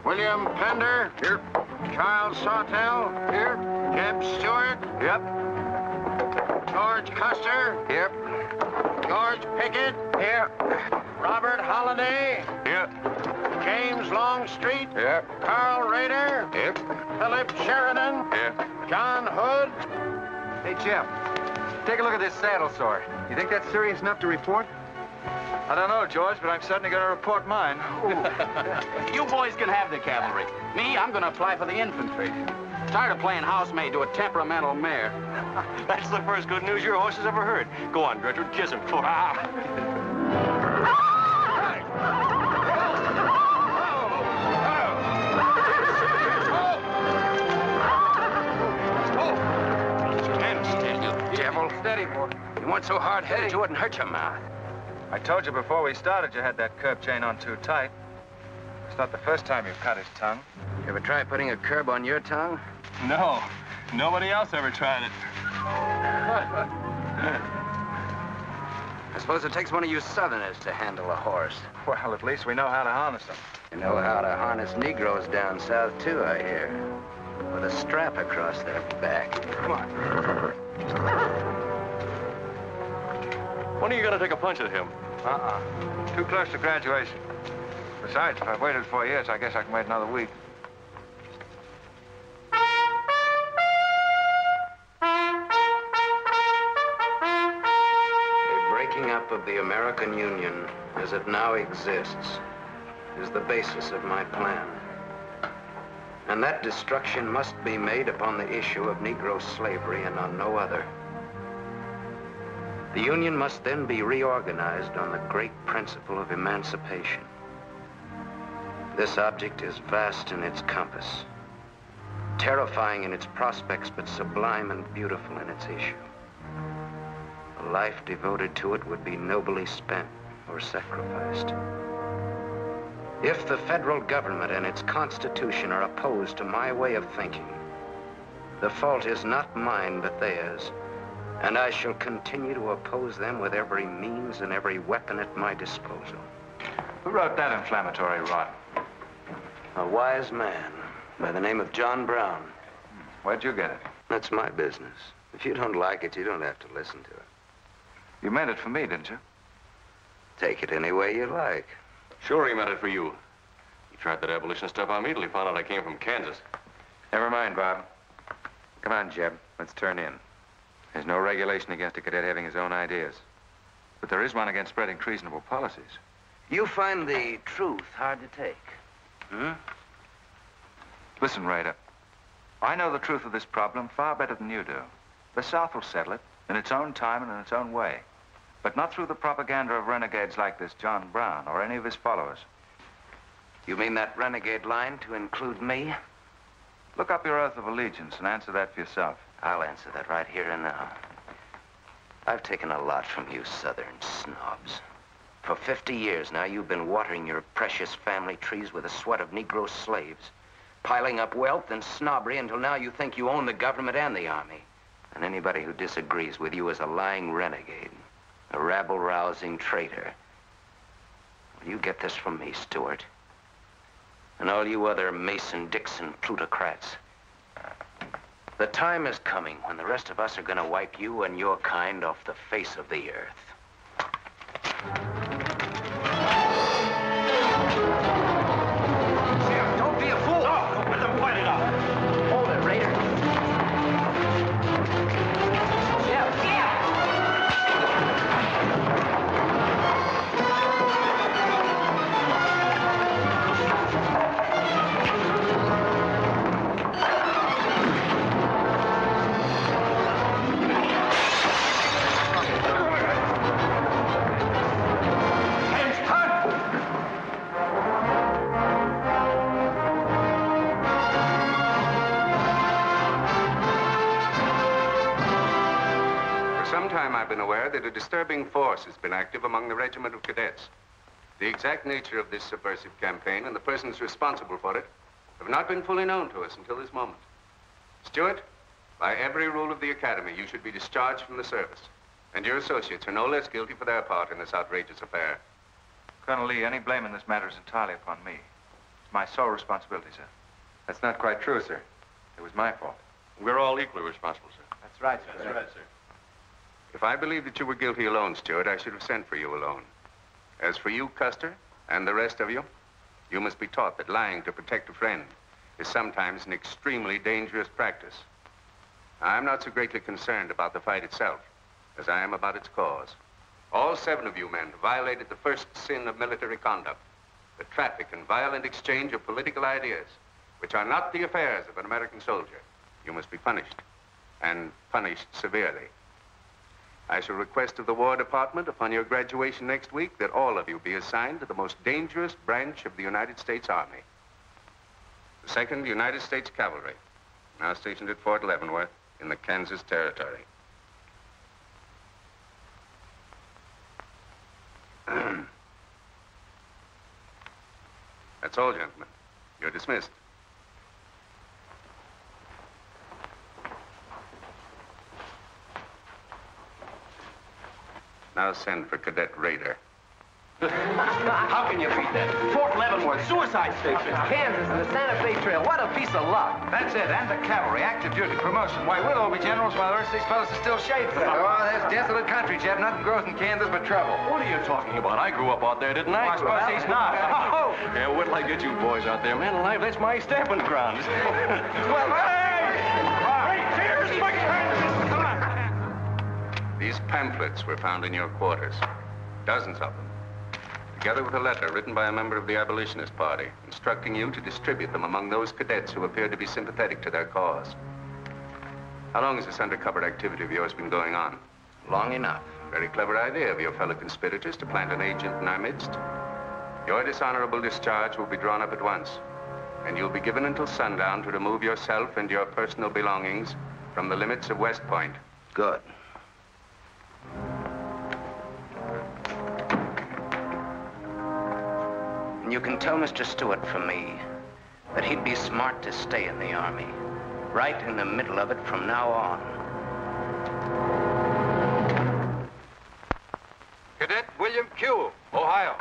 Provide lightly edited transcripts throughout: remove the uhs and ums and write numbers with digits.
William Pender. Here. Charles Sawtell. Here. Jeb Stuart. Yep. George Custer. Here. George Pickett. Here. Robert Holliday. Here. James Longstreet. Here. Carl Rader. Here. Philip Sheridan. Here. John Hood. Hey, Jeb. Take a look at this saddle sore. You think that's serious enough to report? I don't know, George, but I'm certainly going to report mine. You boys can have the cavalry. Me, I'm going to apply for the infantry. Tired of playing housemaid to a temperamental mare. That's the first good news your horse has ever heard. Go on, Gertrude, kiss him for Stand still, you devil. Steady, boy. You weren't so hard-headed you wouldn't hurt your mouth. I told you before we started you had that curb chain on too tight. It's not the first time you've cut his tongue. You ever try putting a curb on your tongue? No. Nobody else ever tried it. I suppose it takes one of you Southerners to handle a horse. Well, at least we know how to harness them. You know how to harness Negroes down south, too, I hear. With a strap across their back. Come on. When are you going to take a punch at him? Too close to graduation. Besides, if I've waited 4 years, I guess I can wait another week. The breaking up of the American Union, as it now exists, is the basis of my plan. And that destruction must be made upon the issue of Negro slavery and on no other. The Union must then be reorganized on the great principle of emancipation. This object is vast in its compass, terrifying in its prospects, but sublime and beautiful in its issue. A life devoted to it would be nobly spent or sacrificed. If the federal government and its constitution are opposed to my way of thinking, the fault is not mine, but theirs. And I shall continue to oppose them with every means and every weapon at my disposal. Who wrote that inflammatory rot? A wise man by the name of John Brown. Where'd you get it? That's my business. If you don't like it, you don't have to listen to it. You meant it for me, didn't you? Take it any way you like. Sure he meant it for you. He tried that abolition stuff on me till he found out I came from Kansas. Never mind, Bob. Come on, Jeb. Let's turn in. There's no regulation against a cadet having his own ideas. But there is one against spreading treasonable policies. You find the truth hard to take. Listen, Raider. I know the truth of this problem far better than you do. The South will settle it in its own time and in its own way. But not through the propaganda of renegades like this John Brown or any of his followers. You mean that renegade line to include me? Look up your oath of allegiance and answer that for yourself. I'll answer that right here and now. I've taken a lot from you Southern snobs. For 50 years now, you've been watering your precious family trees with the sweat of Negro slaves, piling up wealth and snobbery until now you think you own the government and the army. And anybody who disagrees with you is a lying renegade, a rabble-rousing traitor. Well, you get this from me, Stuart. And all you other Mason-Dixon plutocrats. The time is coming when the rest of us are going to wipe you and your kind off the face of the earth. Sheriff, don't be a fool. No, don't let them fight it out. Hold it, Raider. Sheriff, I've been aware that a disturbing force has been active among the regiment of cadets. The exact nature of this subversive campaign and the persons responsible for it have not been fully known to us until this moment. Stuart, by every rule of the academy, you should be discharged from the service. And your associates are no less guilty for their part in this outrageous affair. Colonel Lee, any blame in this matter is entirely upon me. my sole responsibility, sir. That's not quite true, sir. It was my fault. We're all equally responsible, sir. That's right, sir. That's right, sir. If I believed that you were guilty alone, Stuart, I should have sent for you alone. As for you, Custer, and the rest of you, you must be taught that lying to protect a friend is sometimes an extremely dangerous practice. I'm not so greatly concerned about the fight itself as I am about its cause. All 7 of you men violated the first sin of military conduct, the traffic and violent exchange of political ideas, which are not the affairs of an American soldier. You must be punished, and punished severely. I shall request of the War Department upon your graduation next week that all of you be assigned to the most dangerous branch of the United States Army. The 2nd United States Cavalry, now stationed at Fort Leavenworth in the Kansas Territory. That's all, gentlemen. You're dismissed. Now send for Cadet Raider. How can you beat that? Fort Leavenworth, suicide station. Kansas and the Santa Fe Trail. What a piece of luck. That's it, and the cavalry, active duty, promotion. Why, we'll all be generals while the rest of these fellows are still shaped. Oh, that's desolate country, Jeb. Nothing grows in Kansas but trouble. What are you talking about? I grew up out there, didn't I? I suppose he's not. Yeah, wait till I get you boys out there. Man alive, that's my stamping ground. Well, hey! Here's my Kansas! Come on! These pamphlets were found in your quarters. Dozens of them. Together with a letter written by a member of the Abolitionist Party, instructing you to distribute them among those cadets who appeared to be sympathetic to their cause. How long has this undercover activity of yours been going on? Long enough. Very clever idea of your fellow conspirators to plant an agent in our midst. Your dishonorable discharge will be drawn up at once, and you'll be given until sundown to remove yourself and your personal belongings from the limits of West Point. Good. And you can tell Mr. Stuart from me that he'd be smart to stay in the Army, right in the middle of it from now on. Cadet William Q., Ohio.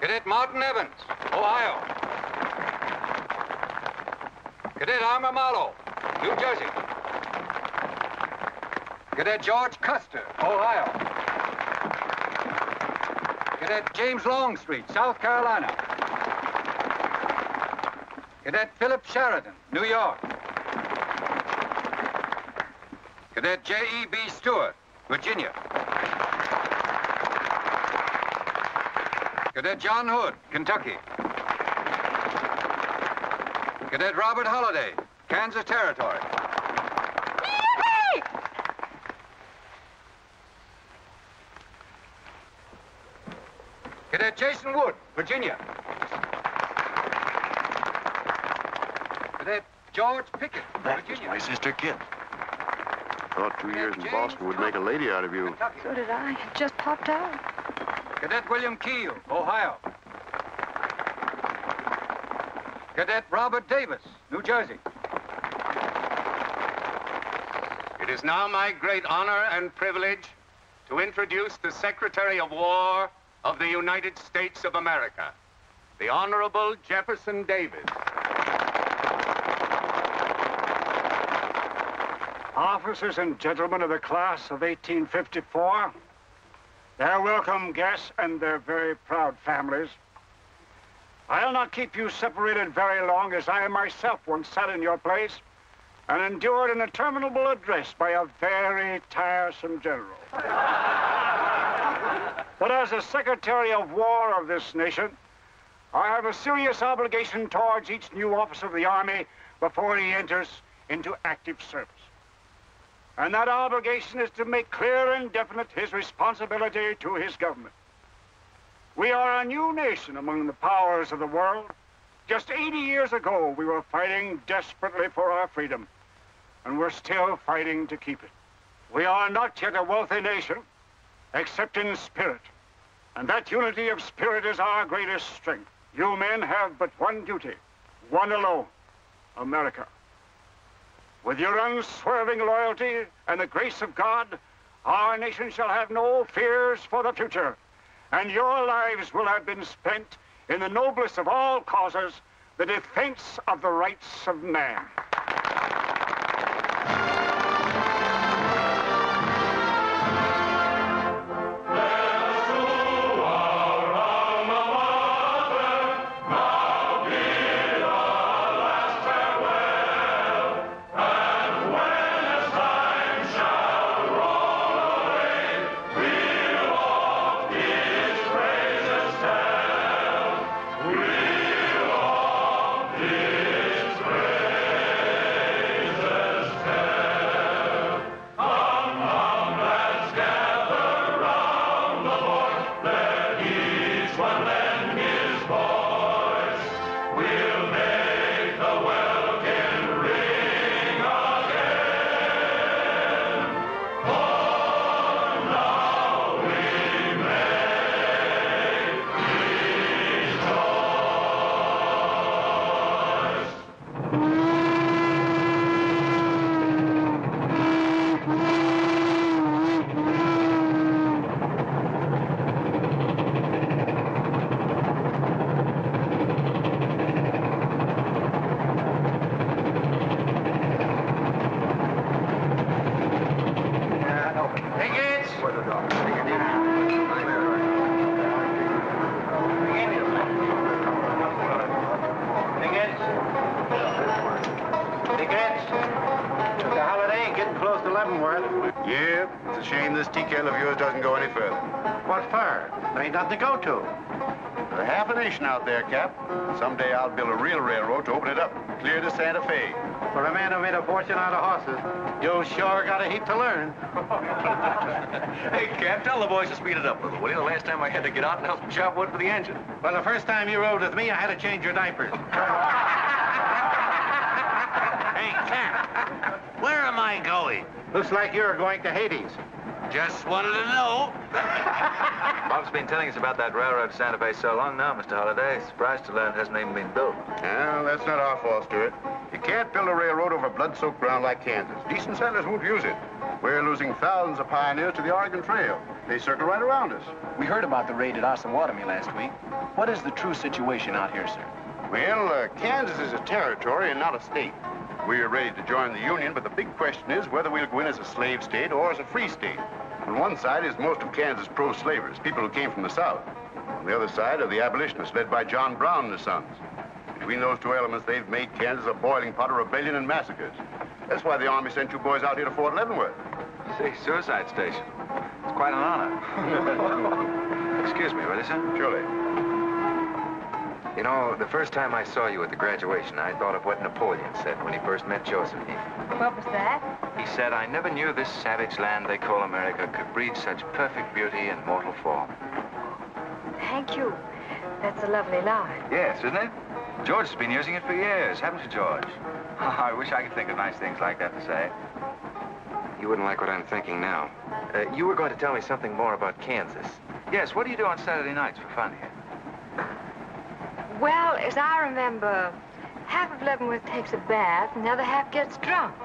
Cadet Martin Evans, Ohio. Cadet Armour Marlowe, New Jersey. Cadet George Custer, Ohio. Cadet James Longstreet, South Carolina. Cadet Philip Sheridan, New York. Cadet J.E.B. Stuart, Virginia. Cadet John Hood, Kentucky. Cadet Robert Holliday, Kansas Territory. Cadet Jason Wood, Virginia. Cadet George Pickett, Virginia. My sister Kit. Thought 2 years in Boston would make a lady out of you. Kentucky. So did I. It just popped out. Cadet William Keel, Ohio. Cadet Robert Davis, New Jersey. It is now my great honor and privilege to introduce the Secretary of War of the United States of America, the Honorable Jefferson Davis. Officers and gentlemen of the class of 1854, their welcome guests and their very proud families, I'll not keep you separated very long, as I myself once sat in your place and endured an interminable address by a very tiresome general. But as a Secretary of War of this nation, I have a serious obligation towards each new officer of the Army before he enters into active service. And that obligation is to make clear and definite his responsibility to his government. We are a new nation among the powers of the world. Just 80 years ago, we were fighting desperately for our freedom, and we're still fighting to keep it. We are not yet a wealthy nation, except in spirit, and that unity of spirit is our greatest strength. You men have but one duty, one alone: America. With your unswerving loyalty and the grace of God, our nation shall have no fears for the future, and your lives will have been spent in the noblest of all causes, the defense of the rights of man. Yeah, it's a shame this tea kettle of yours doesn't go any further. What for? There ain't nothing to go to. There's half a nation out there, Cap. Someday I'll build a real railroad to open it up, clear to Santa Fe. For a man who made a fortune out of horses, you sure got a heap to learn. Hey, Cap, tell the boys to speed it up a little, will you? The last time I had to get out and help them chop wood for the engine. Well, the first time you rode with me, I had to change your diapers. Hey, Cap, where am I going? Looks like you're going to Hades. Just wanted to know. Bob's been telling us about that railroad to Santa Fe so long now, Mr. Holliday. Surprised to learn it hasn't even been built. Well, that's not our fault, Stuart. You can't build a railroad over blood-soaked ground like Kansas. Decent settlers won't use it. We're losing thousands of pioneers to the Oregon Trail. They circle right around us. We heard about the raid at Osawatomie last week. What is the true situation out here, sir? Well, Kansas is a territory and not a state. We're ready to join the Union, but the big question is whether we'll go in as a slave state or as a free state. On one side is most of Kansas pro-slavers, people who came from the South. On the other side are the abolitionists, led by John Brown and his sons. Between those two elements, they've made Kansas a boiling pot of rebellion and massacres. That's why the Army sent you boys out here to Fort Leavenworth. See, suicide station. It's quite an honor. Excuse me, will you, sir? Surely. You know, the first time I saw you at the graduation, I thought of what Napoleon said when he first met Josephine. What was that? He said, I never knew this savage land they call America could breed such perfect beauty in mortal form. Thank you. That's a lovely line. Yes, isn't it? George has been using it for years, haven't you, George? I wish I could think of nice things like that to say. You wouldn't like what I'm thinking now. You were going to tell me something more about Kansas. Yes, what do you do on Saturday nights for fun here? Well, as I remember, half of Leavenworth takes a bath and the other half gets drunk.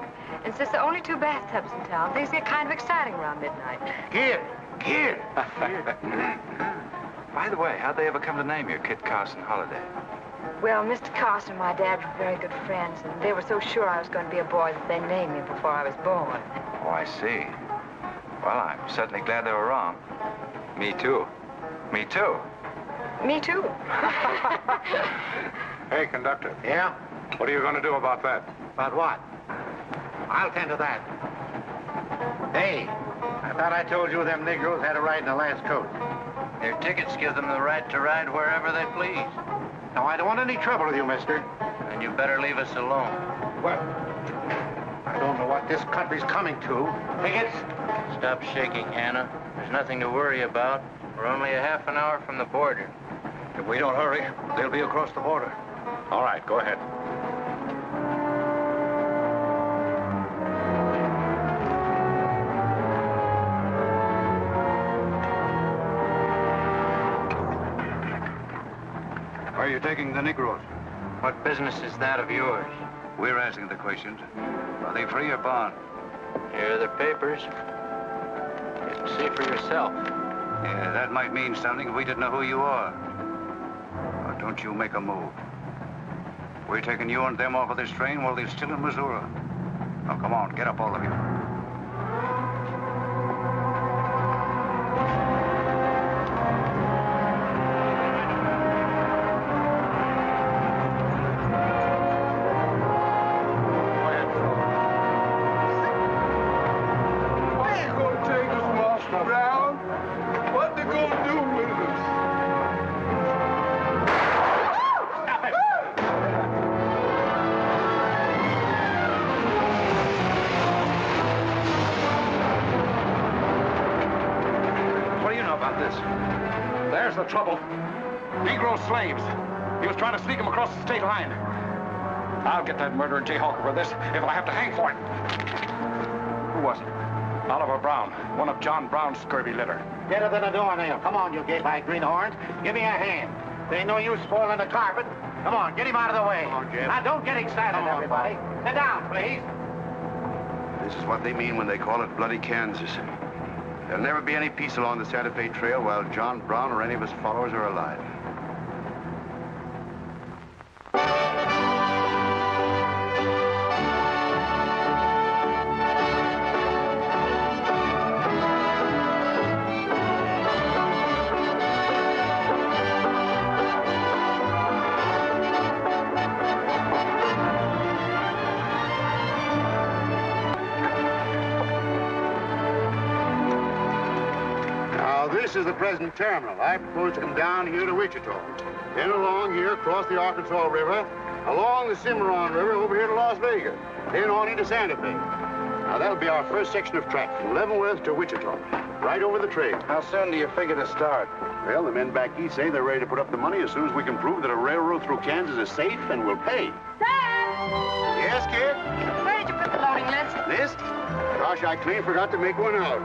And since there are only 2 bathtubs in town, things get kind of exciting around midnight. Kid! By the way, how'd they ever come to name you Kit Carson Holliday? Well, Mr. Carson and my dad were very good friends, and they were so sure I was going to be a boy that they named me before I was born. Oh, I see. Well, I'm certainly glad they were wrong. Me too. Me too. Me too. Hey, conductor. Yeah? What are you going to do about that? About what? I'll tend to that. Hey, I thought I told you them Negroes had a right in the last coach. Their tickets give them the right to ride wherever they please. Now, I don't want any trouble with you, mister. And you better leave us alone. Well, I don't know what this country's coming to. Tickets? Stop shaking, Hannah. There's nothing to worry about. We're only a half an hour from the border. If we don't hurry, they'll be across the border. All right, go ahead. Where are you taking the Negroes? What business is that of yours? We're asking the questions. Are they free or bond? Here are the papers. You can see for yourself. Yeah, that might mean something if we didn't know who you are. Or to don't you make a move. We're taking you and them off of this train while they're still in Missouri. Now, come on, get up, all of you. There's the trouble. Negro slaves. He was trying to sneak them across the state line. I'll get that murdering Jayhawk over this if I have to hang for it. Who was it? Oliver Brown, one of John Brown's scurvy litter. Get her than a doornail. Come on, you gay-eyed greenhorns. Give me a hand. There ain't no use spoiling the carpet. Come on, get him out of the way. Come on, Jeb. Now, don't get excited, everybody. Sit down, please. This is what they mean when they call it bloody Kansas. There'll never be any peace along the Santa Fe Trail while John Brown or any of his followers are alive. This is the present terminal. I propose to come down here to Wichita, then along here across the Arkansas River, along the Cimarron River over here to Las Vegas, then on into Santa Fe. Now, that'll be our first section of track from Leavenworth to Wichita, right over the trail. How soon do you figure to start? Well, the men back east say they're ready to put up the money as soon as we can prove that a railroad through Kansas is safe and will pay. Dad! Yes, kid? Where did you put the loading list? List? Gosh, I clean forgot to make one out.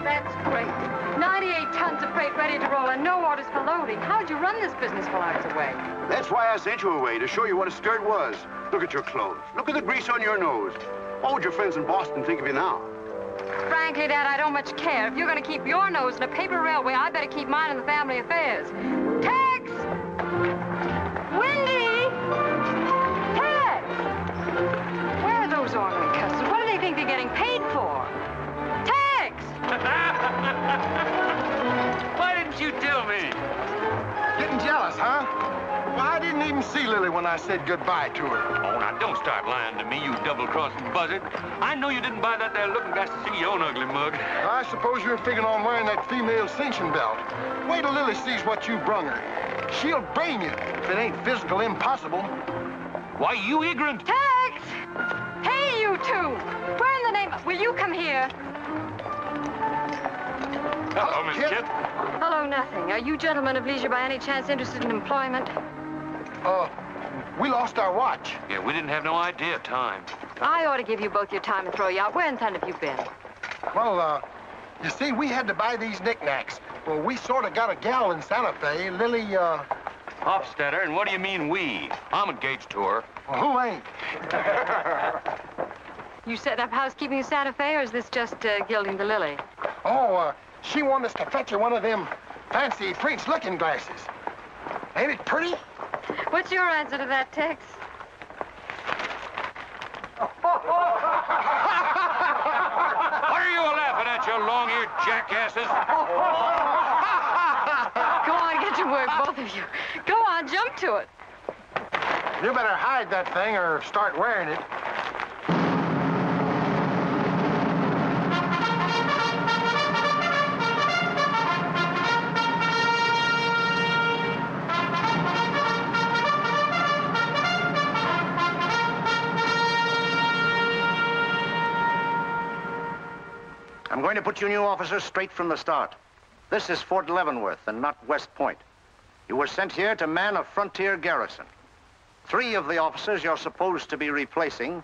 That's great. 98 tons of freight ready to roll and no orders for loading. How'd you run this business while I was away? That's why I sent you away, to show you what a skirt was. Look at your clothes. Look at the grease on your nose. What would your friends in Boston think of you now? Frankly, Dad, I don't much care. If you're going to keep your nose in a paper railway, I better keep mine in the family affairs. Tex! Wendy! Tex! Where are those ornery customers? What do they think they're getting paid for? Tex! Why didn't you tell me? Getting jealous, huh? Well, I didn't even see Lily when I said goodbye to her. Oh, now, don't start lying to me, you double-crossing buzzard. I know you didn't buy that there looking glass to see your own ugly mug. I suppose you're figuring on wearing that female cinching belt. Wait till Lily sees what you brung her. She'll brain you if it ain't physical impossible. Why, you ignorant. Tex! Hey, you two! Where in the name... Will you come here? Hello, Miss Kip. Hello, nothing. Are you gentlemen of leisure by any chance interested in employment? We lost our watch. Yeah, we didn't have no idea of time. I ought to give you both your time and throw you out. Where in town have you been? Well, you see, we had to buy these knickknacks. Well, we sort of got a gal in Santa Fe, Lily, Hofstetter, and what do you mean we? I'm engaged to her. Well, who ain't? You setting up housekeeping in Santa Fe, or is this just gilding the lily? Oh, she wanted us to fetch her one of them fancy French looking glasses. Ain't it pretty? What's your answer to that, Tex? What are you laughing at, you long-eared jackasses? Go on, get your work, both of you. Go on, jump to it. You better hide that thing or start wearing it. I'm going to put you new officers straight from the start. This is Fort Leavenworth and not West Point. You were sent here to man a frontier garrison. 3 of the officers you're supposed to be replacing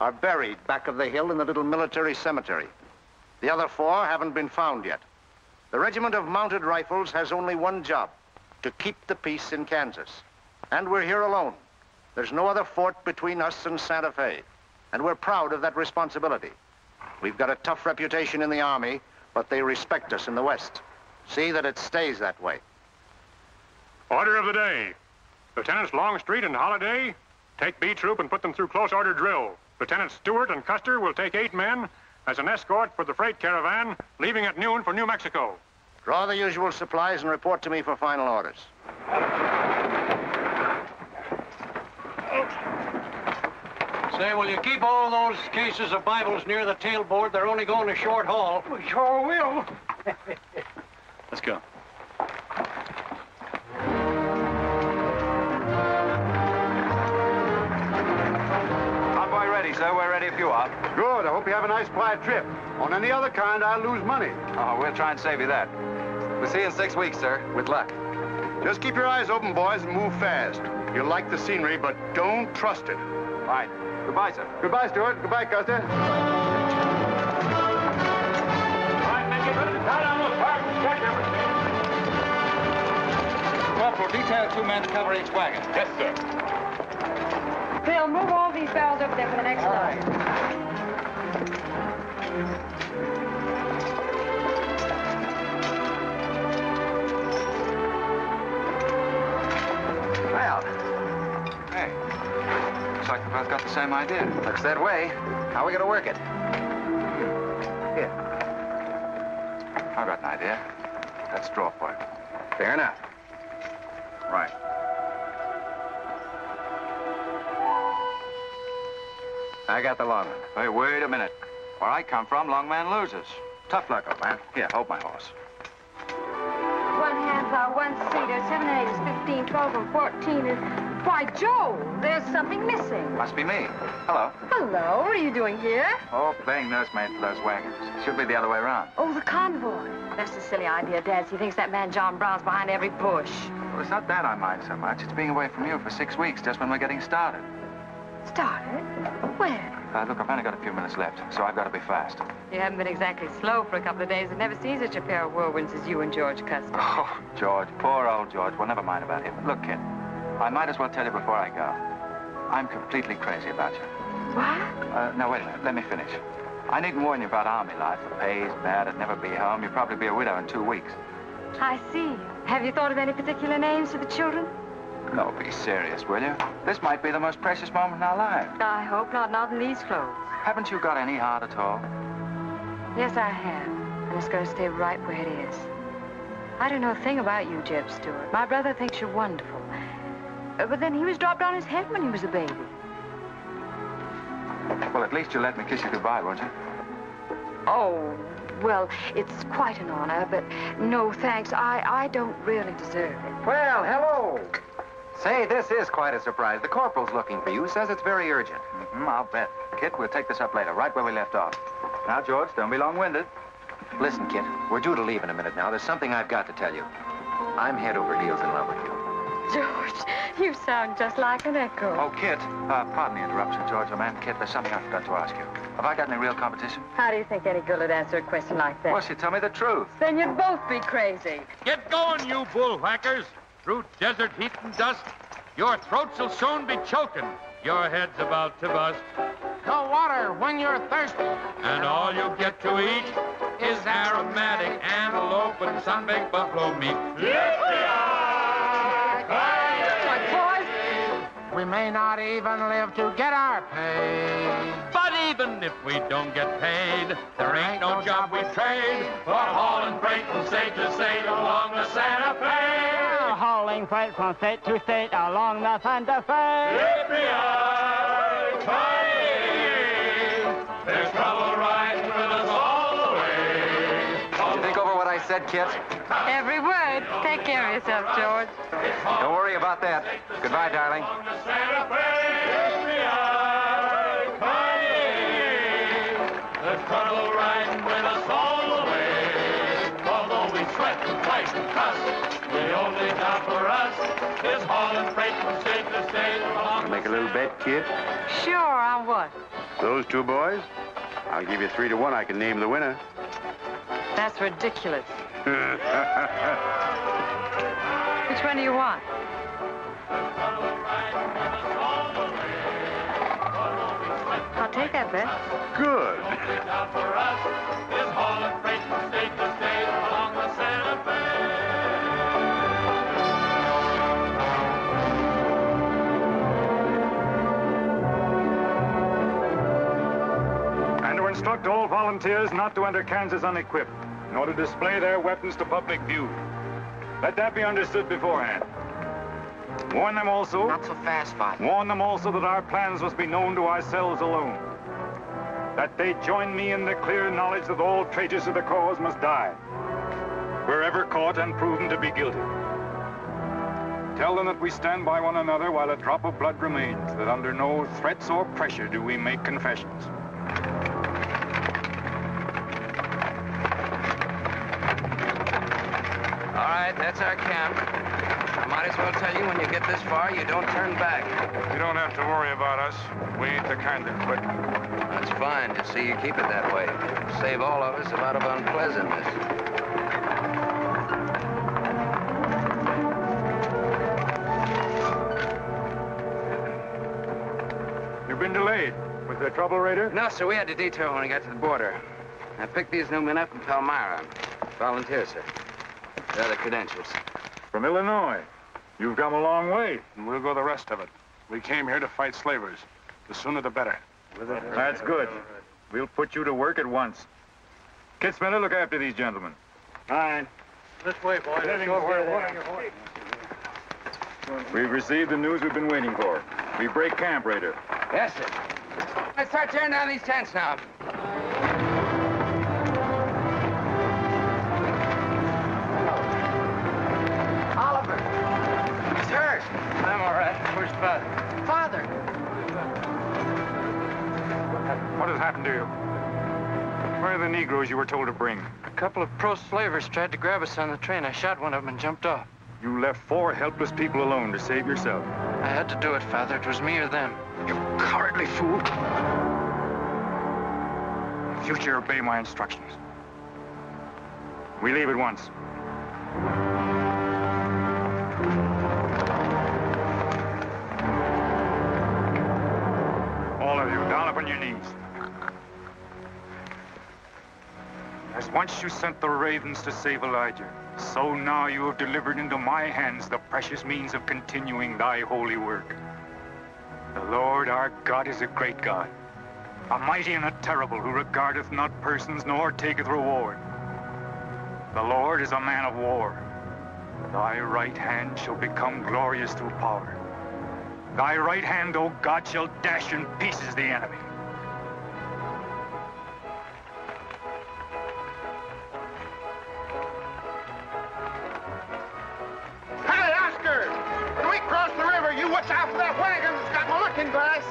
are buried back of the hill in the little military cemetery. The other 4 haven't been found yet. The Regiment of Mounted Rifles has only one job, to keep the peace in Kansas. And we're here alone. There's no other fort between us and Santa Fe. And we're proud of that responsibility. We've got a tough reputation in the Army, but they respect us in the West. See that it stays that way. Order of the day. Lieutenants Longstreet and Holliday, take B Troop and put them through close order drill. Lieutenants Stewart and Custer will take 8 men as an escort for the freight caravan, leaving at noon for New Mexico. Draw the usual supplies and report to me for final orders. Say, will you keep all those cases of Bibles near the tailboard? They're only going a short haul. We sure will. Let's go. Convoy ready, sir. We're ready if you are. Good. I hope you have a nice, quiet trip. On any other kind, I'll lose money. Oh, we'll try and save you that. We'll see you in 6 weeks, sir. With luck. Just keep your eyes open, boys, and move fast. You'll like the scenery, but don't trust it. Right. Goodbye, sir. Goodbye, Stuart. Goodbye, Custer. All right, men, get ready to tie down those parts and check everything. Corporal, detail 2 men to cover each wagon. Yes, sir. Phil, move all these barrels over there for the next load. Well, hey, looks like we both got the same idea. Looks that way. How are we going to work it? Here. I've got an idea. Let's draw for it. Fair enough. Right. I got the long one. Hey, wait a minute. Where I come from, long man loses. Tough luck, old man. Here, hold my horse. 1 half hour, 1 seater, 7 and 8 is 15, 12 and 14 and... Why, Joe, there's something missing. Must be me. Hello. Hello, what are you doing here? Oh, playing nursemaid for those wagons. Should be the other way around. Oh, the convoy. That's a silly idea, Dad. He thinks that man John Brown's behind every bush. Well, it's not that I mind so much. It's being away from you for 6 weeks, just when we're getting started. Started? Where? Look, I've only got a few minutes left, so I've got to be fast. You haven't been exactly slow for a couple of days. I've never seen such a pair of whirlwinds as you and George Custer. Oh, George, poor old George. Well, never mind about him. Look, kid, I might as well tell you before I go. I'm completely crazy about you. What? Now, wait a minute. Let me finish. I needn't warn you about army life. The pay's bad. I'd never be home. You'd probably be a widow in 2 weeks. I see. Have you thought of any particular names for the children? No, be serious, will you? This might be the most precious moment in our lives. I hope not in these clothes. Haven't you got any heart at all? Yes, I have. And it's going to stay right where it is. I don't know a thing about you, Jeb Stuart. My brother thinks you're wonderful. But then he was dropped on his head when he was a baby. Well, at least you'll let me kiss you goodbye, won't you? Oh, well, it's quite an honor, but no thanks. I don't really deserve it. Well, hello. Say, this is quite a surprise. The corporal's looking for you. Says it's very urgent. I'll bet. Kit, we'll take this up later, right where we left off. Now, George, don't be long-winded. Listen, Kit, we're due to leave in a minute now. There's something I've got to tell you. I'm head over heels in love with you. George, you sound just like an echo. Oh, Kit, pardon the interruption, George, old man. Kit, there's something I forgot to ask you. Have I got any real competition? How do you think any girl would answer a question like that? Well, she'd tell me the truth. Then you'd both be crazy. Get going, you bullwhackers. Through desert heat and dust, your throats will soon be choking. Your head's about to bust. No water when you're thirsty. And all you get to eat is aromatic antelope and sun-baked buffalo meat. We may not even live to get our pay. But even if we don't get paid, there ain't no job we trade for hauling freight from state to state along the Santa Fe. Hauling freight from state to state along the Santa Fe. There's trouble riding with us all the way. Did you think over what I said, Kit? Every word. Take care of yourself, George. Don't worry about that. Goodbye, darling. There's trouble riding with us all the way. Although we sweat and fight and cuss, the only job for us is hauling freight from state to state along. Make a little bet, Kid? Sure, on what? Those 2 boys? I'll give you 3 to 1. I can name the winner. That's ridiculous. Which one do you want? I'll take that bet. Good. instruct all volunteers not to enter Kansas unequipped, nor to display their weapons to public view. Let that be understood beforehand. Warn them also... Not so fast, Father. Warn them also that our plans must be known to ourselves alone. That they join me in the clear knowledge that all traitors to the cause must die, wherever caught and proven to be guilty. Tell them that we stand by one another while a drop of blood remains, that under no threats or pressure do we make confessions. All right, that's our camp. I might as well tell you, when you get this far, you don't turn back. You don't have to worry about us. We ain't the kind that quit. That's fine to see you keep it that way. Save all of us a lot of unpleasantness. You've been delayed. Was there trouble, Raider? No, sir. We had to detour when we got to the border. I picked these new men up in Palmyra. Volunteers, sir. They're the credentials. From Illinois. You've come a long way. And we'll go the rest of it. We came here to fight slavers. The sooner the better. That's good. We'll put you to work at once. Kid Spinner, look after these gentlemen. Fine. This way, boys. We've received the news we've been waiting for. We break camp, Raider. Yes, sir. Let's start tearing down these tents now. Oliver. He's hurt. I'm all right. Where's Father? Father. What has happened to you? Where are the Negroes you were told to bring? A couple of pro-slavers tried to grab us on the train. I shot one of them and jumped off. You left 4 helpless people alone to save yourself. I had to do it, Father. It was me or them. You cowardly fool. In future, obey my instructions. We leave at once. All of you, down upon your knees. As once you sent the ravens to save Elijah, so now you have delivered into my hands the precious means of continuing thy holy work. The Lord our God is a great God, a mighty and a terrible, who regardeth not persons nor taketh reward. The Lord is a man of war. Thy right hand shall become glorious through power. Thy right hand, O God, shall dash in pieces the enemy. Hey, Oscar! When we cross the river, you watch out for that wagon that's got my looking glass.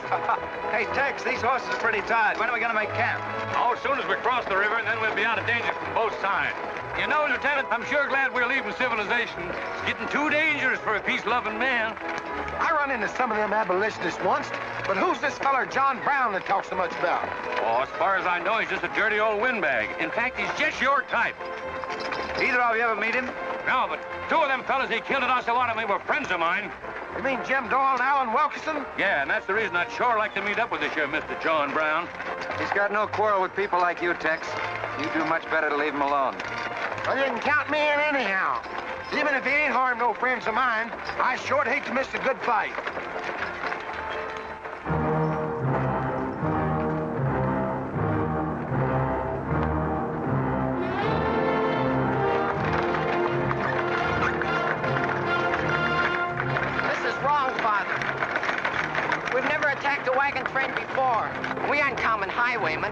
Hey, Tex, these horses are pretty tired. When are we going to make camp? Oh, as soon as we cross the river, and then we'll be out of danger from both sides. You know, Lieutenant, I'm sure glad we're leaving civilization. It's getting too dangerous for a peace-loving man. I run into some of them abolitionists once, but who's this feller John Brown that talks so much about? Oh, as far as I know, he's just a dirty old windbag. In fact, he's just your type. Either of you ever meet him? No, but 2 of them fellas he killed at Osawatomie were friends of mine. You mean Jim Doyle and Alan Wilkinson? Yeah, and that's the reason I'd sure like to meet up with this here Mr. John Brown. He's got no quarrel with people like you, Tex. You do much better to leave him alone. Well, you can count me in anyhow. Even if he ain't harmed no friends of mine, I sure hate to miss a good fight. This is wrong, Father. We've never attacked a wagon train before. We aren't common highwaymen.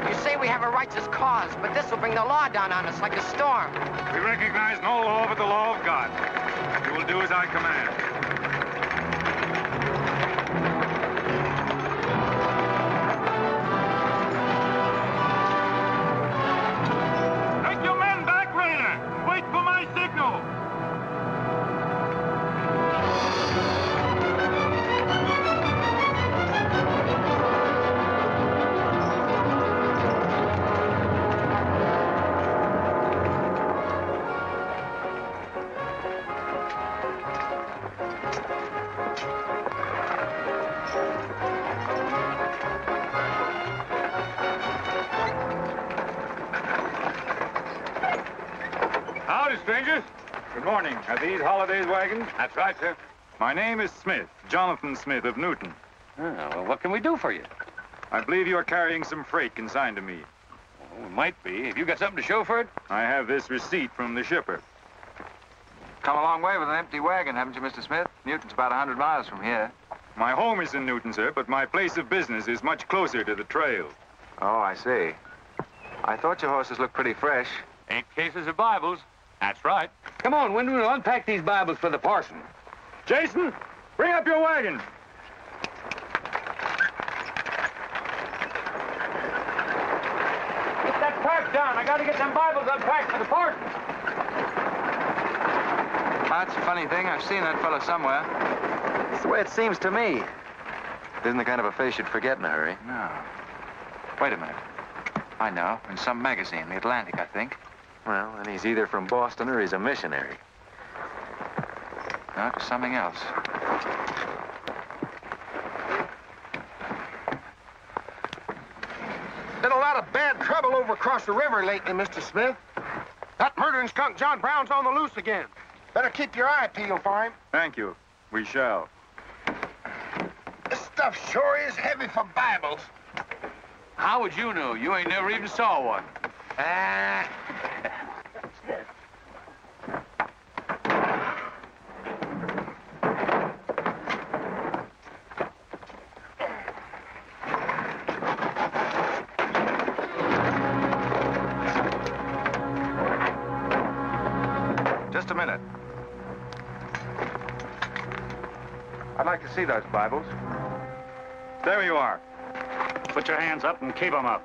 You say we have a righteous cause, but this will bring the law down on us like a storm. We recognize no law but the law of God. You will do as I command. Take your men back, Raider. Wait for my signal. Howdy, strangers. Good morning. Are these Holiday's wagons? That's right, sir. My name is Smith, Jonathan Smith of Newton. Oh, well, what can we do for you? I believe you are carrying some freight consigned to me. Oh, it might be. Have you got something to show for it? I have this receipt from the shipper. Come a long way with an empty wagon, haven't you, Mr. Smith? Newton's about 100 miles from here. My home is in Newton, sir, but my place of business is much closer to the trail. Oh, I see. I thought your horses looked pretty fresh. Ain't cases of Bibles. That's right. Come on, Wyndham, we'll unpack these Bibles for the parson. Jason, bring up your wagon. Get that pack down. I gotta get them Bibles unpacked for the parson. That's a funny thing. I've seen that fellow somewhere. It's the way it seems to me. It isn't the kind of a face you'd forget in a hurry. No. Wait a minute. I know. In some magazine, The Atlantic, I think. Well, then he's either from Boston or he's a missionary. No, it's something else. Been a lot of bad trouble over across the river lately, Mr. Smith. That murdering skunk John Brown's on the loose again. Better keep your eye peeled for him. Thank you. We shall. This stuff sure is heavy for Bibles. How would you know? You ain't never even saw one. Just a minute. I'd like to see those Bibles. There you are. Put your hands up and keep them up.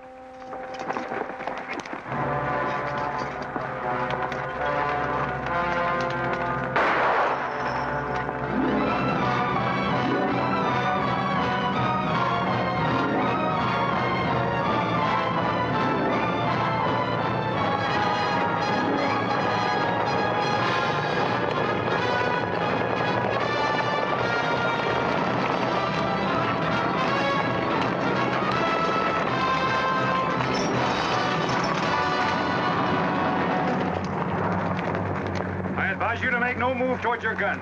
You to make no move towards your gun.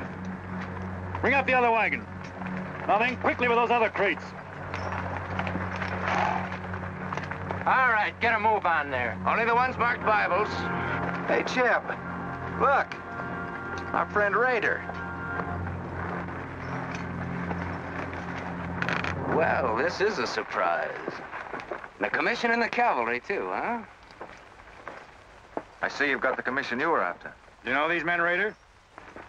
Bring up the other wagon. Now then, quickly with those other crates. All right, get a move on there. Only the ones marked Bibles. Hey, Jeb. Look. Our friend Raider. Well, this is a surprise. And a commission in the cavalry, too, huh? I see you've got the commission you were after. You know these men, Raider?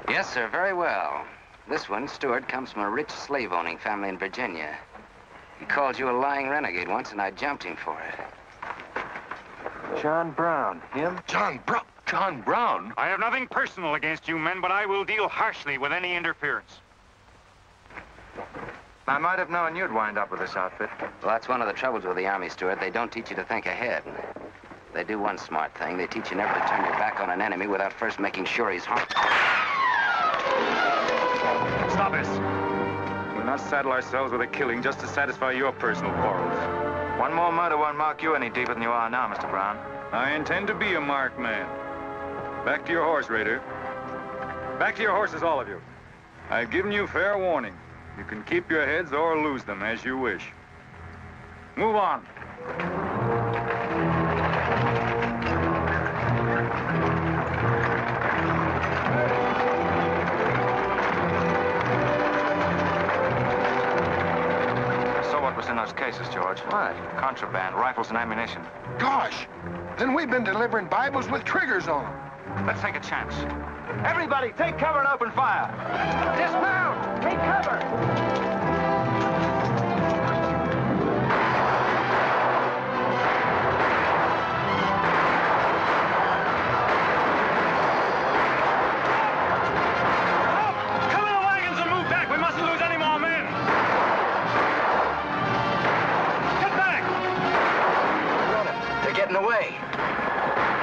Yes, sir, very well. This one, Stuart, comes from a rich slave-owning family in Virginia. He called you a lying renegade once, and I jumped him for it. John Brown. Him? John Brown. John Brown? I have nothing personal against you men, but I will deal harshly with any interference. I might have known you'd wind up with this outfit. Well, that's one of the troubles with the Army, Stuart. They don't teach you to think ahead. They do one smart thing. They teach you never to turn your back on an enemy without first making sure he's harmed. Stop this. We'll not saddle ourselves with a killing just to satisfy your personal quarrels. One more murder won't mark you any deeper than you are now, Mr. Brown. I intend to be a marked man. Back to your horse, Raider. Back to your horses, all of you. I've given you fair warning. You can keep your heads or lose them as you wish. Move on. In those cases, George. What? Contraband, rifles and ammunition. Gosh, then we've been delivering Bibles with triggers on them. Let's take a chance. Everybody, take cover and open fire. Dismount! Take cover! Away.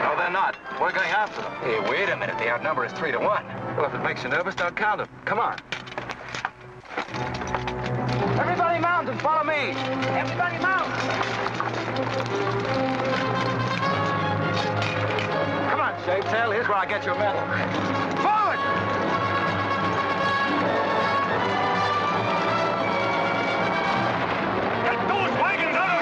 No, they're not. We're going after them. Hey, wait a minute. The outnumber is 3 to 1. Well, if it makes you nervous, don't count them. Come on. Everybody mount and follow me. Everybody mount. Come on, Shavetail. Here's where I get your medal. Forward! Get those wagons out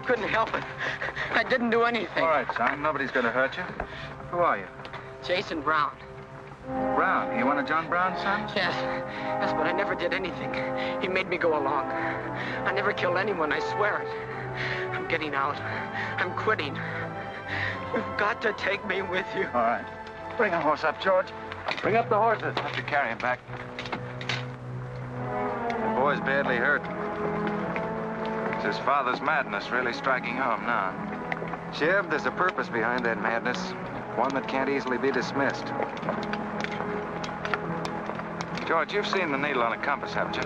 couldn't help it. I didn't do anything. All right, son. Nobody's going to hurt you. Who are you? Jason Brown. Brown. You one of John Brown's sons? Yes. Yes, but I never did anything. He made me go along. I never killed anyone, I swear it. I'm getting out. I'm quitting. You've got to take me with you. All right. Bring a horse up, George. Bring up the horses. Have to carry him back. The boy's badly hurt. It's his father's madness really striking home now. Jeb, there's a purpose behind that madness. One that can't easily be dismissed. George, you've seen the needle on a compass, haven't you?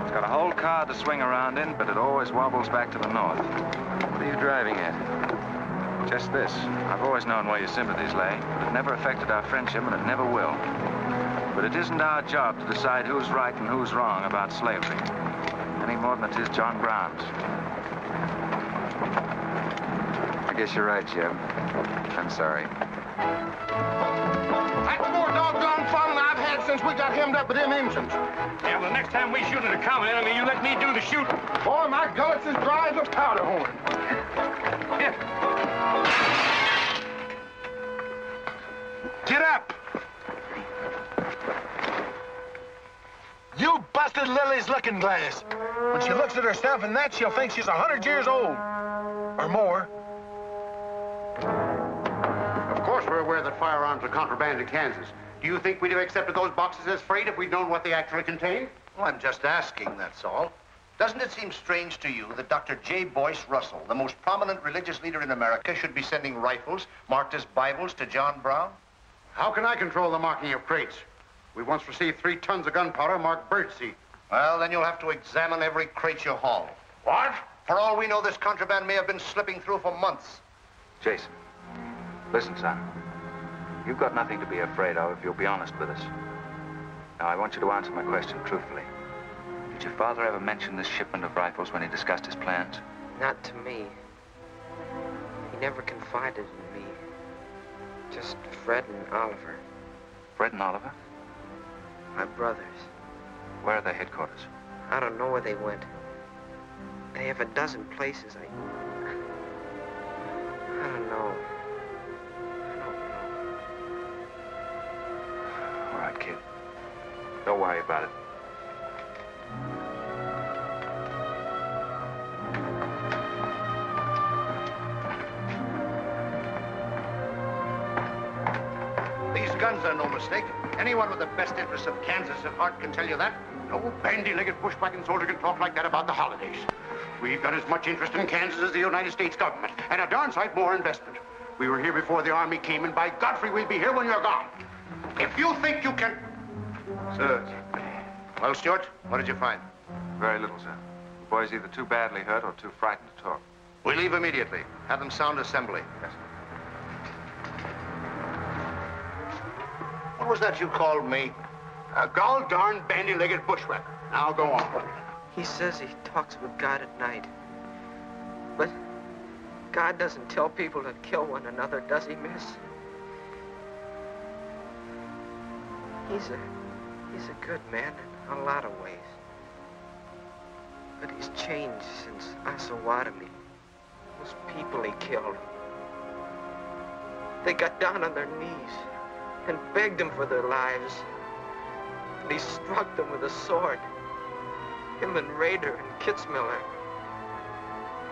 It's got a whole card to swing around in, but it always wobbles back to the north. What are you driving at? Just this. I've always known where your sympathies lay, but it never affected our friendship, and it never will. But it isn't our job to decide who's right and who's wrong about slavery, any more than it is John Brown's. I guess you're right, Jeb. I'm sorry. That's more doggone fun than I've had since we got hemmed up with them engines. Yeah, well, the next time we shoot at a common enemy, you let me do the shooting. Boy, my gullets as dry as a powder horn. Here. Get up! You busted Lily's looking glass. When she looks at herself in that, she'll think she's 100 years old. Or more. Of course we're aware that firearms are contraband in Kansas. Do you think we'd have accepted those boxes as freight if we'd known what they actually contained? Well, I'm just asking, that's all. Doesn't it seem strange to you that Dr. J. Boyce Russell, the most prominent religious leader in America, should be sending rifles marked as Bibles to John Brown? How can I control the marking of crates? We once received 3 tons of gunpowder marked birdseed. Well, then you'll have to examine every crate you haul. What? For all we know, this contraband may have been slipping through for months. Jason, listen, son. You've got nothing to be afraid of if you'll be honest with us. Now, I want you to answer my question truthfully. Did your father ever mention this shipment of rifles when he discussed his plans? Not to me. He never confided in me. Just Fred and Oliver. Fred and Oliver? My brothers. Where are their headquarters? I don't know where they went. They have a dozen places. I don't know. All right, kid. Don't worry about it. These guns are no mistake. Anyone with the best interests of Kansas at heart can tell you that. No bandy-legged bushwhacking soldier can talk like that about the holidays. We've got as much interest in Kansas as the United States government, and a darn sight more investment. We were here before the Army came, and by Godfrey, we'll be here when you're gone. If you think you can... Sir. Well, Stuart, what did you find? Very little, sir. The boy's either too badly hurt or too frightened to talk. We leave immediately. Have them sound assembly. Yes, sir. What was that you called me? A gall-darn bandy-legged bushwhacker. Now go on. He says he talks with God at night. But God doesn't tell people to kill one another, does he, miss? He's a good man in a lot of ways. But he's changed since Osawatomie. Those people he killed. They got down on their knees and begged him for their lives. And he struck them with a sword. Him and Rader and Kitzmiller.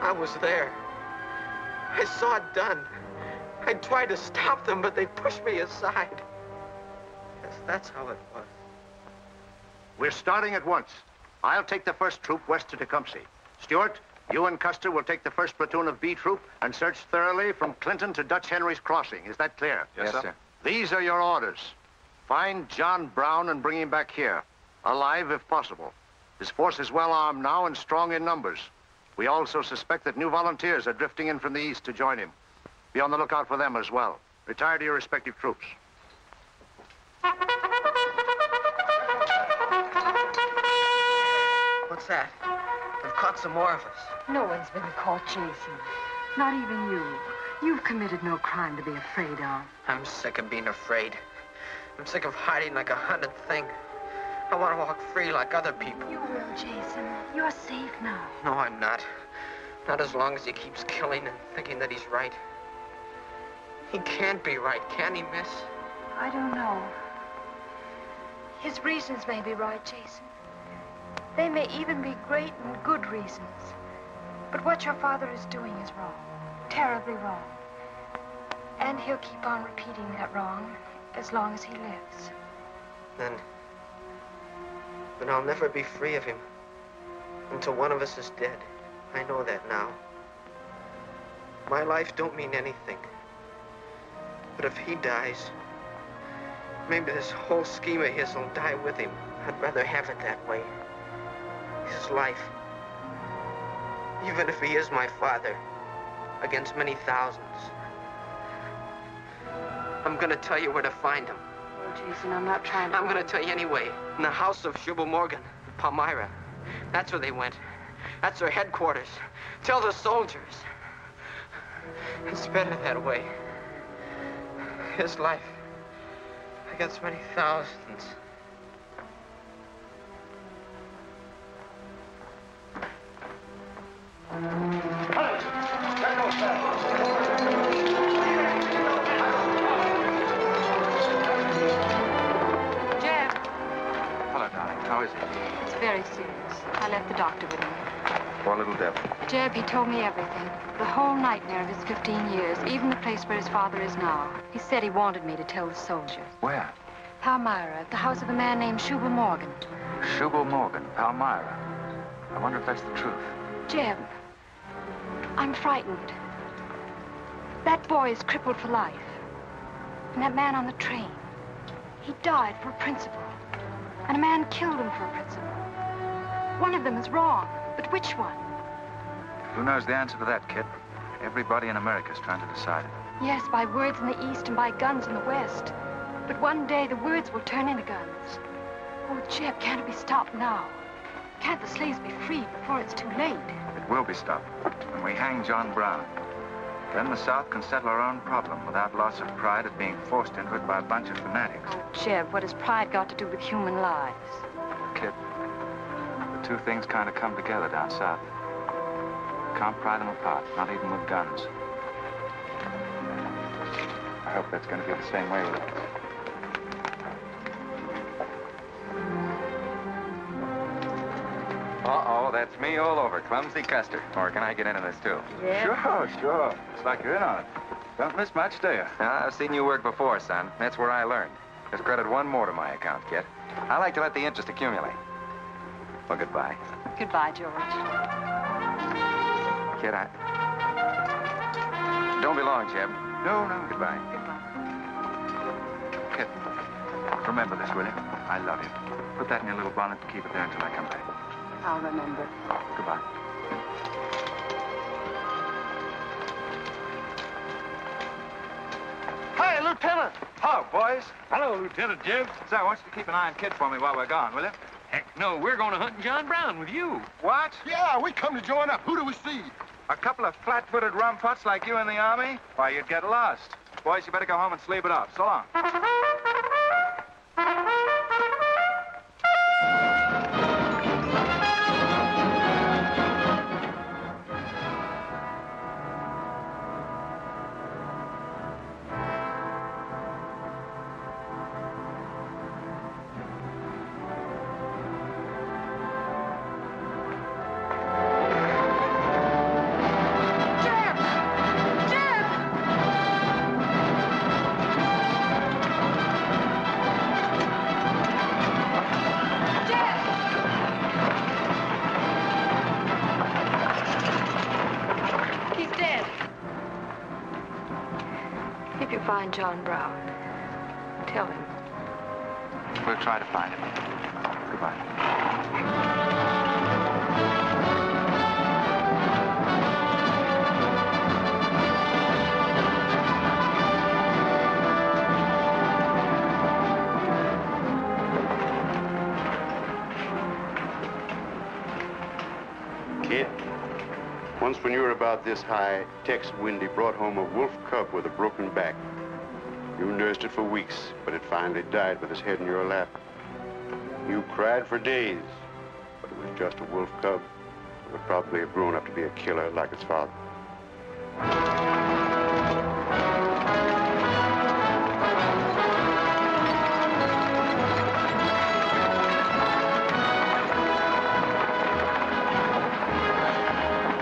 I was there. I saw it done. I tried to stop them, but they pushed me aside. Yes, that's how it was. We're starting at once. I'll take the first troop west to Tecumseh. Stuart, you and Custer will take the first platoon of B troop and search thoroughly from Clinton to Dutch Henry's Crossing. Is that clear? Yes, sir. These are your orders. Find John Brown and bring him back here, alive if possible. His force is well armed now and strong in numbers. We also suspect that new volunteers are drifting in from the east to join him. Be on the lookout for them as well. Retire to your respective troops. What's that? They've caught some more of us. No one's been caught, Jason. Not even you. You've committed no crime to be afraid of. I'm sick of being afraid. I'm sick of hiding like a hunted thing. I want to walk free like other people. You will, Jason. You're safe now. No, I'm not. Not as long as he keeps killing and thinking that he's right. He can't be right, can he, miss? I don't know. His reasons may be right, Jason. They may even be great and good reasons. But what your father is doing is wrong. Terribly wrong. And he'll keep on repeating that wrong as long as he lives. Then I'll never be free of him until one of us is dead. I know that now. My life don't mean anything. But if he dies, maybe this whole scheme of his will die with him. I'd rather have it that way. His life. Even if he is my father, against many thousands. I'm gonna tell you where to find him. Oh, Jason, I'm not trying to... I'm gonna tell you anyway. In the house of Jubal Morgan, Palmyra. That's where they went. That's their headquarters. Tell the soldiers. It's better that way. His life against many thousands. Jeb. Hello, darling. How is he? It's very serious. I left the doctor with him. Poor little devil. Jeb, he told me everything. The whole nightmare of his 15 years, even the place where his father is now. He said he wanted me to tell the soldiers. Where? Palmyra, at the house of a man named Jubal Morgan. Jubal Morgan, Palmyra. I wonder if that's the truth. Jeb, I'm frightened. That boy is crippled for life. And that man on the train, he died for a principle. And a man killed him for a principle. One of them is wrong, but which one? Who knows the answer to that, kid? Everybody in America's trying to decide it. Yes, by words in the East and by guns in the West. But one day the words will turn into guns. Oh, Jeb, can't it be stopped now? Can't the slaves be freed before it's too late? It will be stopped when we hang John Brown. Then the South can settle our own problem without loss of pride at being forced into it by a bunch of fanatics. Oh, Jeb, what has pride got to do with human lives? Kid, the two things kind of come together down south. Can't pry them apart, not even with guns. I hope that's going to be the same way with us. Uh-oh, that's me all over. Clumsy Custer. Or can I get into this, too? Yeah. Sure. Looks like you're in on it. Don't miss much, do you? I've seen you work before, son. That's where I learned. Just credit one more to my account, kid. I like to let the interest accumulate. Well, goodbye. Goodbye, George. Kid, don't be long, Jeb. No. Goodbye. Kid, remember this, will you? I love you. Put that in your little bonnet and keep it there until I come back. I'll remember. Goodbye. Hey, Lieutenant! Hello, boys. Hello, Lieutenant Jeb. Say, I want you to keep an eye on Kid for me while we're gone, will you? Heck no, we're going to hunt John Brown with you. What? Yeah, we come to join up. Who do we see? A couple of flat-footed rumputs like you in the Army? Why, you'd get lost. Boys, you better go home and sleep it off. So long. Find John Brown. Tell him. We'll try to find him. Goodbye. Kid, once when you were about this high, Tex Windy brought home a wolf cub with a broken back. You nursed it for weeks, but it finally died with its head in your lap. You cried for days, but it was just a wolf cub. would probably have grown up to be a killer like his father.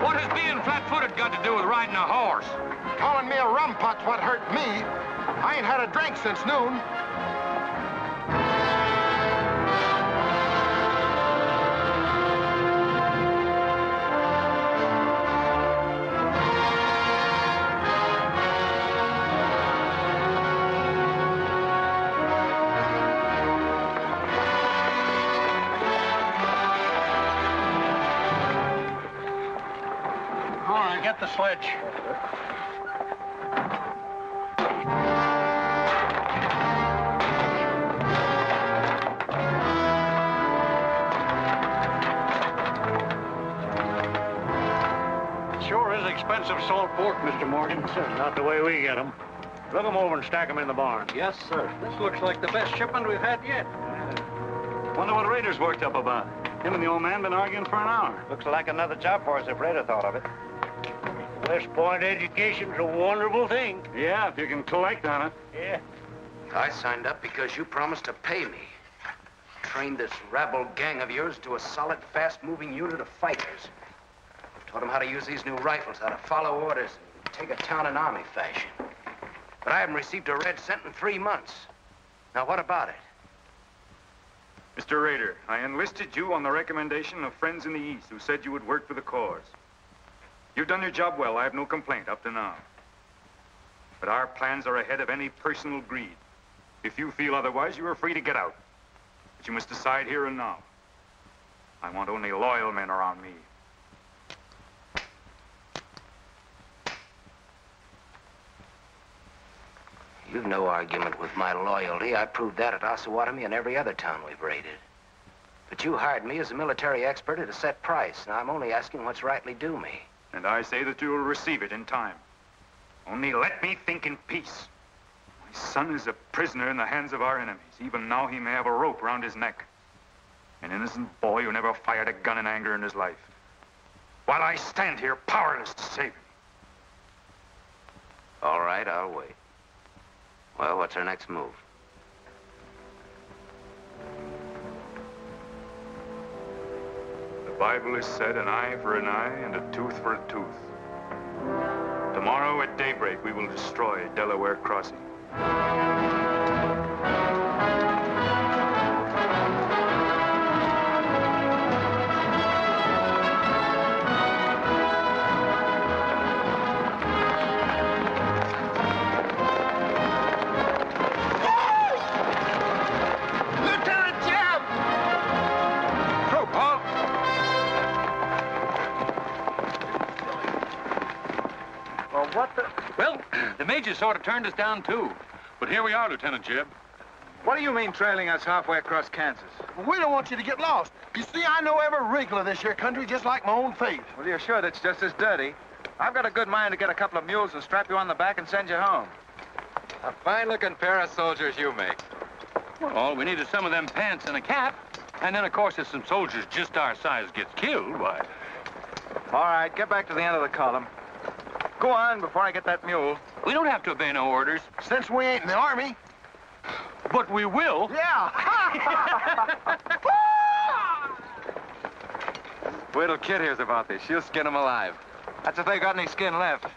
What has being flat-footed got to do with riding a horse? Calling me a rumput's what hurt me. I ain't had a drink since noon. All right, get the sledge. Sure is expensive salt pork, Mr. Morgan. Not the way we get them. Look them over and stack them in the barn. Yes, sir. This looks like the best shipment we've had yet. Wonder what Rader's worked up about. Him and the old man been arguing for an hour. Looks like another job for us if Raider thought of it. West Point education's a wonderful thing. Yeah, if you can collect on it. Yeah. I signed up because you promised to pay me. Trained this rabble gang of yours to a solid, fast-moving unit of fighters. Taught them how to use these new rifles, how to follow orders, and take a town in army fashion. But I haven't received a red cent in 3 months. Now, what about it? Mr. Rader, I enlisted you on the recommendation of friends in the East who said you would work for the cause. You've done your job well. I have no complaint up to now. But our plans are ahead of any personal greed. If you feel otherwise, you are free to get out. But you must decide here and now. I want only loyal men around me. You've no argument with my loyalty. I proved that at Osawatomie and every other town we've raided. But you hired me as a military expert at a set price. Now, I'm only asking what's rightly due me. And I say that you will receive it in time. Only let me think in peace. My son is a prisoner in the hands of our enemies. Even now, he may have a rope round his neck. An innocent boy who never fired a gun in anger in his life. While I stand here powerless to save him. All right, I'll wait. Well, what's our next move? The Bible has said an eye for an eye and a tooth for a tooth. Tomorrow at daybreak, we will destroy Delaware Crossing. Well, the major sort of turned us down, too. But here we are, Lieutenant Jeb. What do you mean trailing us halfway across Kansas? We don't want you to get lost. You see, I know every wrinkle of this here country just like my own face. Well, you're sure that's just as dirty? I've got a good mind to get a couple of mules and strap you on the back and send you home. A fine-looking pair of soldiers you make. Well, all we need is some of them pants and a cap. And then, of course, if some soldiers just our size gets killed, why... All right, get back to the end of the column. Go on before I get that mule. We don't have to obey no orders. Since we ain't in the Army. But we will. Yeah. Wait till Kid hears about this. She'll skin him alive. That's if they got any skin left.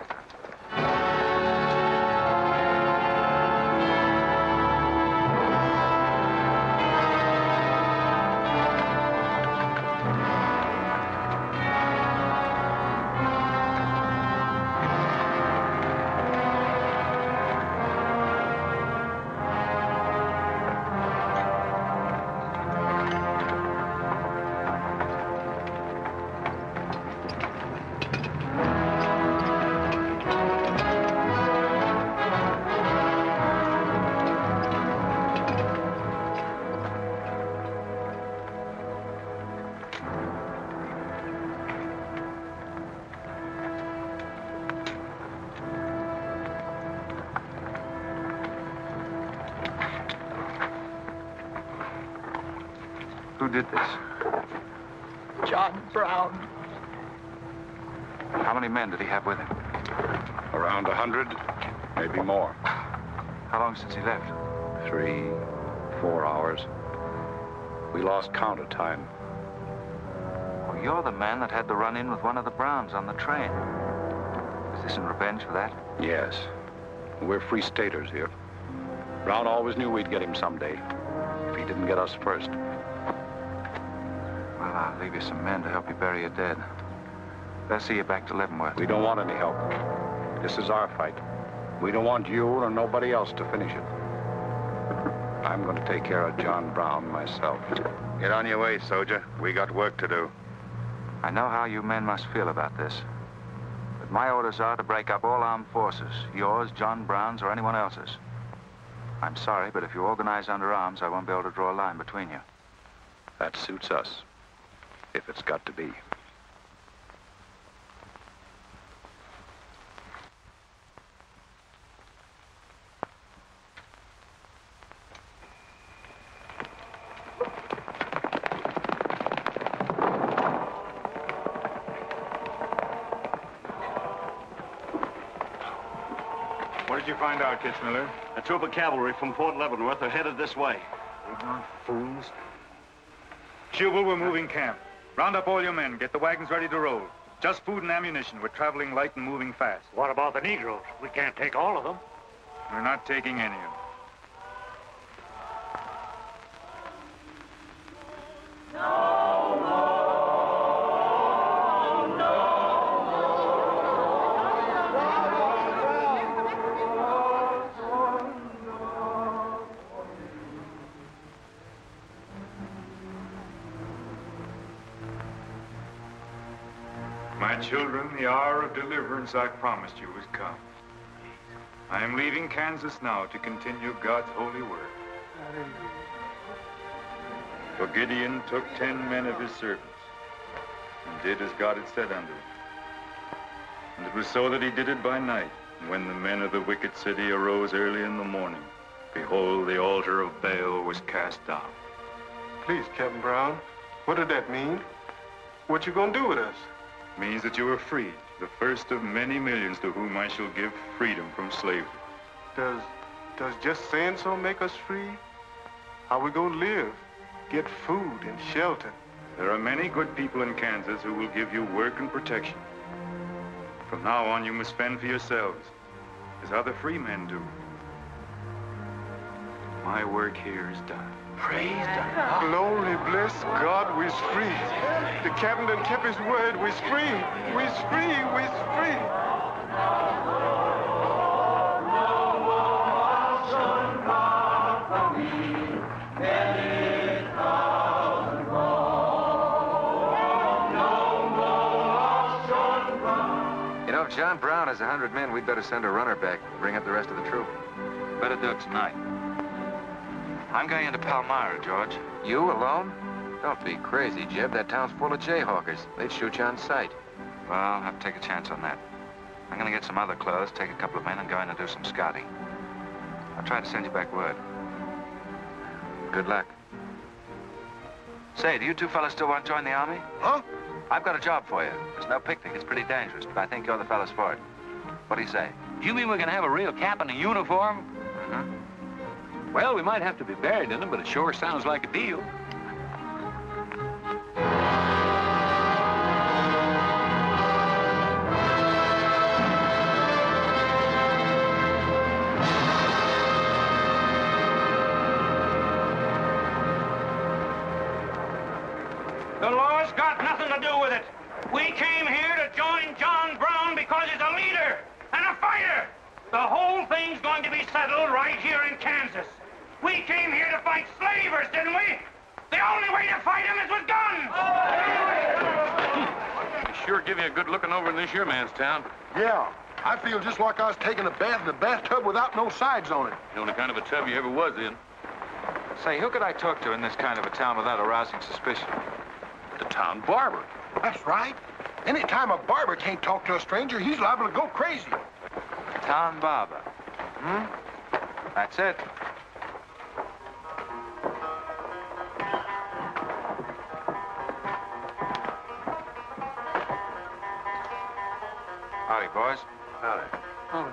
Who did this? John Brown. How many men did he have with him? Around 100, maybe more. How long since he left? 3, 4 hours. We lost count of time. Well, you're the man that had the run-in with one of the Browns on the train. Is this in revenge for that? Yes. We're free staters here. Brown always knew we'd get him someday, if he didn't get us first. Well, I'll leave you some men to help you bury your dead. They'll see you back to Leavenworth. We don't want any help. This is our fight. We don't want you or nobody else to finish it. I'm going to take care of John Brown myself. Get on your way, soldier. We got work to do. I know how you men must feel about this. But my orders are to break up all armed forces. Yours, John Brown's, or anyone else's. I'm sorry, but if you organize under arms, I won't be able to draw a line between you. That suits us, if it's got to be. What did you find out, Kitzmiller? A troop of cavalry from Fort Leavenworth are headed this way. Ignorant fools. Jubal, we're moving camp. Round up all your men. Get the wagons ready to roll. Just food and ammunition. We're traveling light and moving fast. What about the Negroes? We can't take all of them. We're not taking any of them. My children, the hour of deliverance I promised you has come. I am leaving Kansas now to continue God's holy work. For Gideon took 10 men of his servants and did as God had said unto him. And it was so that he did it by night. And when the men of the wicked city arose early in the morning, behold, the altar of Baal was cast down. Please, Captain Brown, what did that mean? What you gonna do with us? Means that you are free, the first of many millions to whom I shall give freedom from slavery. Does just saying so make us free? How we gonna live? Get food and shelter? There are many good people in Kansas who will give you work and protection. From now on, you must fend for yourselves, as other free men do. My work here is done. Praise God. Glory, bless God, we's free. The captain done kept his word, we's free. We's free, we's free. You know, if John Brown has 100 men, we'd better send a runner back, bring up the rest of the troop. Better do it tonight. I'm going into Palmyra, George. You alone? Don't be crazy, Jeb. That town's full of jayhawkers. They'd shoot you on sight. Well, I'll have to take a chance on that. I'm going to get some other clothes, take a couple of men, and go in and do some scouting. I'll try to send you back word. Good luck. Say, do you two fellas still want to join the Army? Huh? I've got a job for you. There's no picnic. It's pretty dangerous, but I think you're the fellas for it. What do you say? You mean we're gonna have a real cap and a uniform? Mm-hmm. Well, we might have to be buried in them, but it sure sounds like a deal. The law's got nothing to do with it. We came here to join John Brown because he's a leader and a fighter. The whole thing's going to be settled right here in Kansas. We came here to fight slavers, didn't we? The only way to fight them is with guns. Sure give you a good looking over in this here man's town. Yeah, I feel just like I was taking a bath in a bathtub without no sides on it. The only kind of a tub you ever was in. Say, who could I talk to in this kind of a town without arousing suspicion? The town barber. That's right. Anytime a barber can't talk to a stranger, he's liable to go crazy. Town barber. Hmm? That's it. Howdy, boys. Howdy.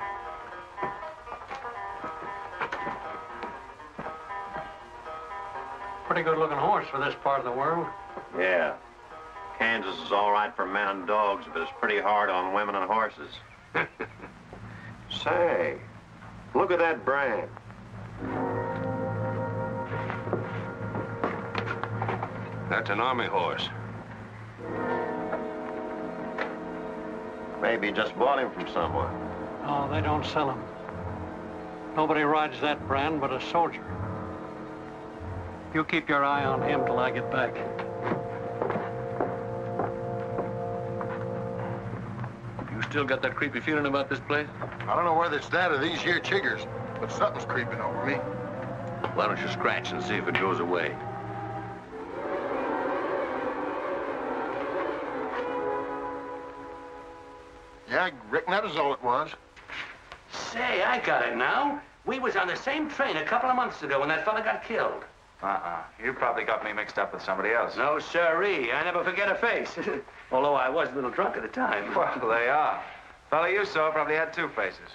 Pretty good-looking horse for this part of the world. Yeah. Kansas is all right for men and dogs, but it's pretty hard on women and horses. Say, look at that brand. That's an army horse. Maybe you just bought him from someone. Oh, they don't sell them. Nobody rides that brand but a soldier. You keep your eye on him till I get back. You still got that creepy feeling about this place? I don't know whether it's that or these here chiggers, but something's creeping over me. Why don't you scratch and see if it goes away? Yeah, I reckon that was all it was. Say, I got it now. We was on the same train a couple of months ago when that fella got killed. You probably got me mixed up with somebody else. No, sirree. I never forget a face. Although I was a little drunk at the time. Well, they are. Fella you saw probably had two faces.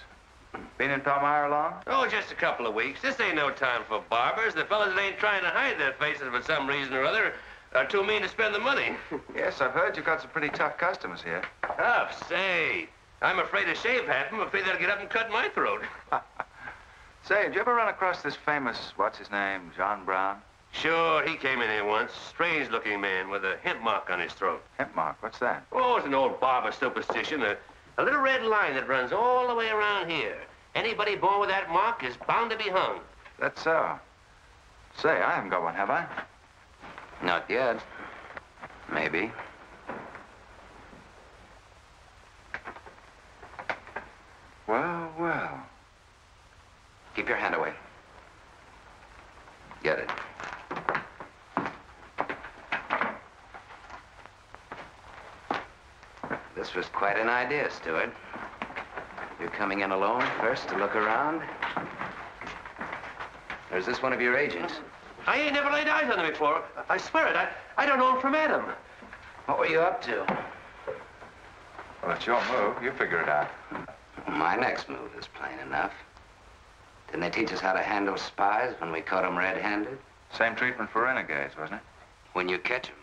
Been in Palmyra long? Oh, just a couple of weeks. This ain't no time for barbers. The fellas that ain't trying to hide their faces for some reason or other are too mean to spend the money. Yes, I've heard you've got some pretty tough customers here. Tough, say. I'm afraid to shave half of them. I'm afraid they'll get up and cut my throat. Say, did you ever run across this famous, what's his name, John Brown? Sure, he came in here once. Strange-looking man with a hemp mark on his throat. Hemp mark? What's that? Oh, it's an old barber superstition. A little red line that runs all the way around here. Anybody born with that mark is bound to be hung. That's so. Say, I haven't got one, have I? Not yet. Maybe. Well, well. Keep your hand away. Get it. This was quite an idea, Stuart. You're coming in alone first to look around? Or is this one of your agents? I ain't never laid eyes on him before. I swear it. I don't know him from Adam. What were you up to? Well, it's your move. You figure it out. My next move is plain enough. Didn't they teach us how to handle spies when we caught them red-handed? Same treatment for renegades, wasn't it? When you catch them.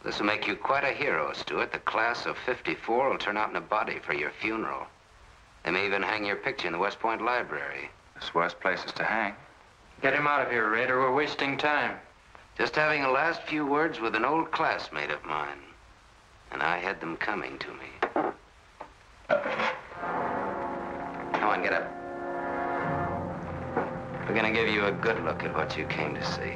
This will make you quite a hero, Stuart. The class of '54 will turn out in a body for your funeral. They may even hang your picture in the West Point Library. There's worse places to hang. Get him out of here, Red, or we're wasting time. Just having a last few words with an old classmate of mine. And I had them coming to me. Come on, get up. We're gonna give you a good look at what you came to see.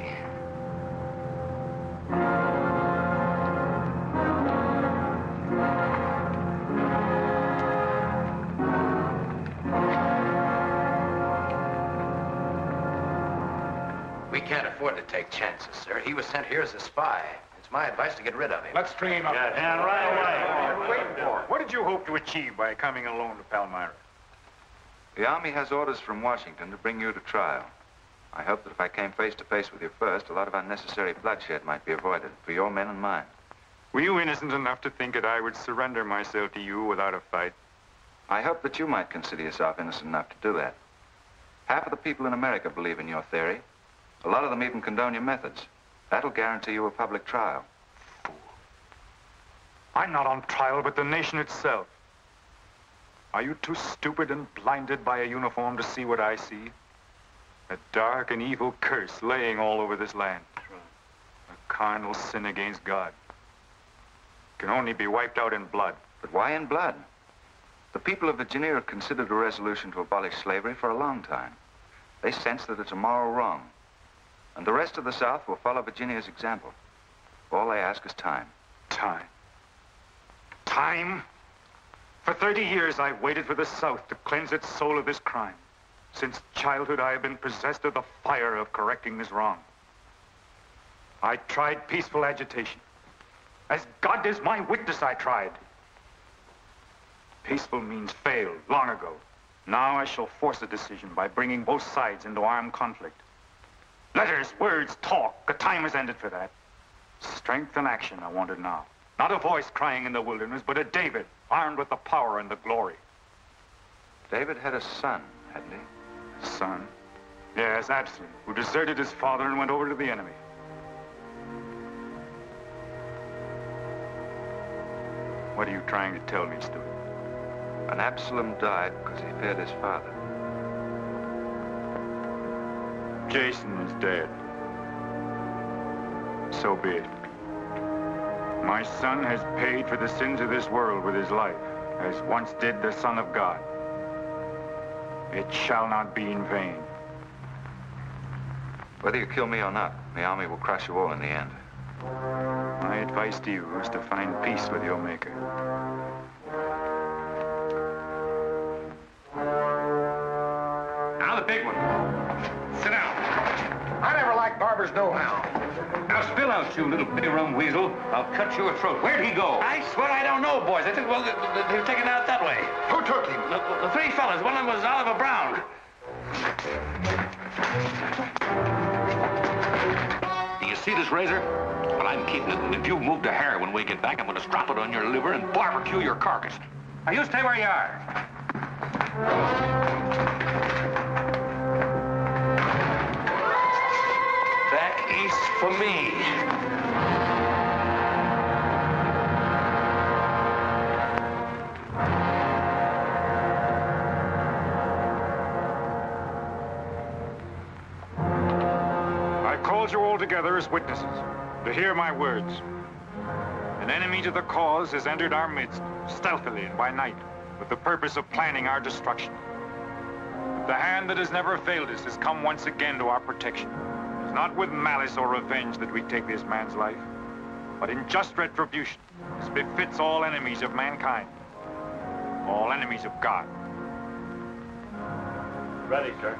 We can't afford to take chances, sir. He was sent here as a spy. It's my advice to get rid of him. Let's stream up. Yes. And right away. Wait for it. What did you hope to achieve by coming alone to Palmyra? The Army has orders from Washington to bring you to trial. I hope that if I came face to face with you first, a lot of unnecessary bloodshed might be avoided for your men and mine. Were you innocent enough to think that I would surrender myself to you without a fight? I hope that you might consider yourself innocent enough to do that. Half of the people in America believe in your theory. A lot of them even condone your methods. That'll guarantee you a public trial. Fool. I'm not on trial, but the nation itself. Are you too stupid and blinded by a uniform to see what I see? A dark and evil curse laying all over this land. A carnal sin against God. Can only be wiped out in blood. But why in blood? The people of Virginia have considered a resolution to abolish slavery for a long time. They sense that it's a moral wrong. And the rest of the South will follow Virginia's example. All they ask is time. Time. Time? For 30 years, I've waited for the South to cleanse its soul of this crime. Since childhood, I have been possessed of the fire of correcting this wrong. I tried peaceful agitation. As God is my witness, I tried. Peaceful means failed long ago. Now I shall force a decision by bringing both sides into armed conflict. Letters, words, talk. The time has ended for that. Strength and action are wanted now. Not a voice crying in the wilderness, but a David, armed with the power and the glory. David had a son, hadn't he? Son? Yes, Absalom, who deserted his father and went over to the enemy. What are you trying to tell me, Stuart? And Absalom died because he feared his father. Jason is dead. So be it. My son has paid for the sins of this world with his life, as once did the Son of God. It shall not be in vain. Whether you kill me or not, the army will crush you all in the end. My advice to you is to find peace with your Maker. Now the big one. Sit down. I never liked Barber's know-how. Now spill out, you little bitty rum weasel. I'll cut your throat. Where'd he go? I swear I don't know, boys. I think, well, they were taken out that way. Who took him? The three fellas. One of them was Oliver Brown. Do you see this razor? Well, I'm keeping it, and if you move a hair when we get back, I'm going to strap it on your liver and barbecue your carcass. Now, you stay where you are. Back east for me. I called you all together as witnesses to hear my words. An enemy to the cause has entered our midst, stealthily and by night, with the purpose of planning our destruction. But the hand that has never failed us has come once again to our protection. It is not with malice or revenge that we take this man's life, but in just retribution, as befits all enemies of mankind, all enemies of God. Ready, sir.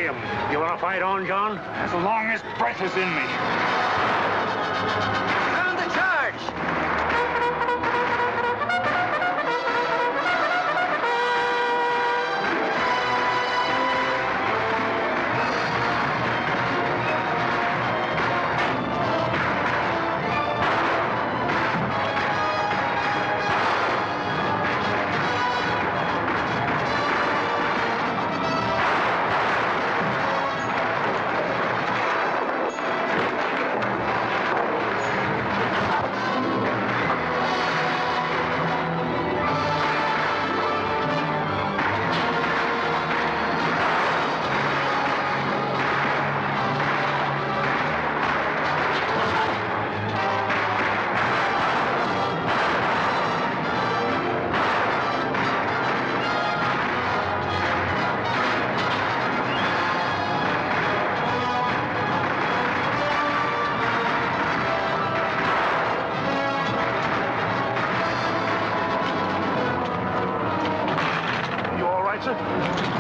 him. You want to fight on, John? As long as breath is in me. Sound the charge!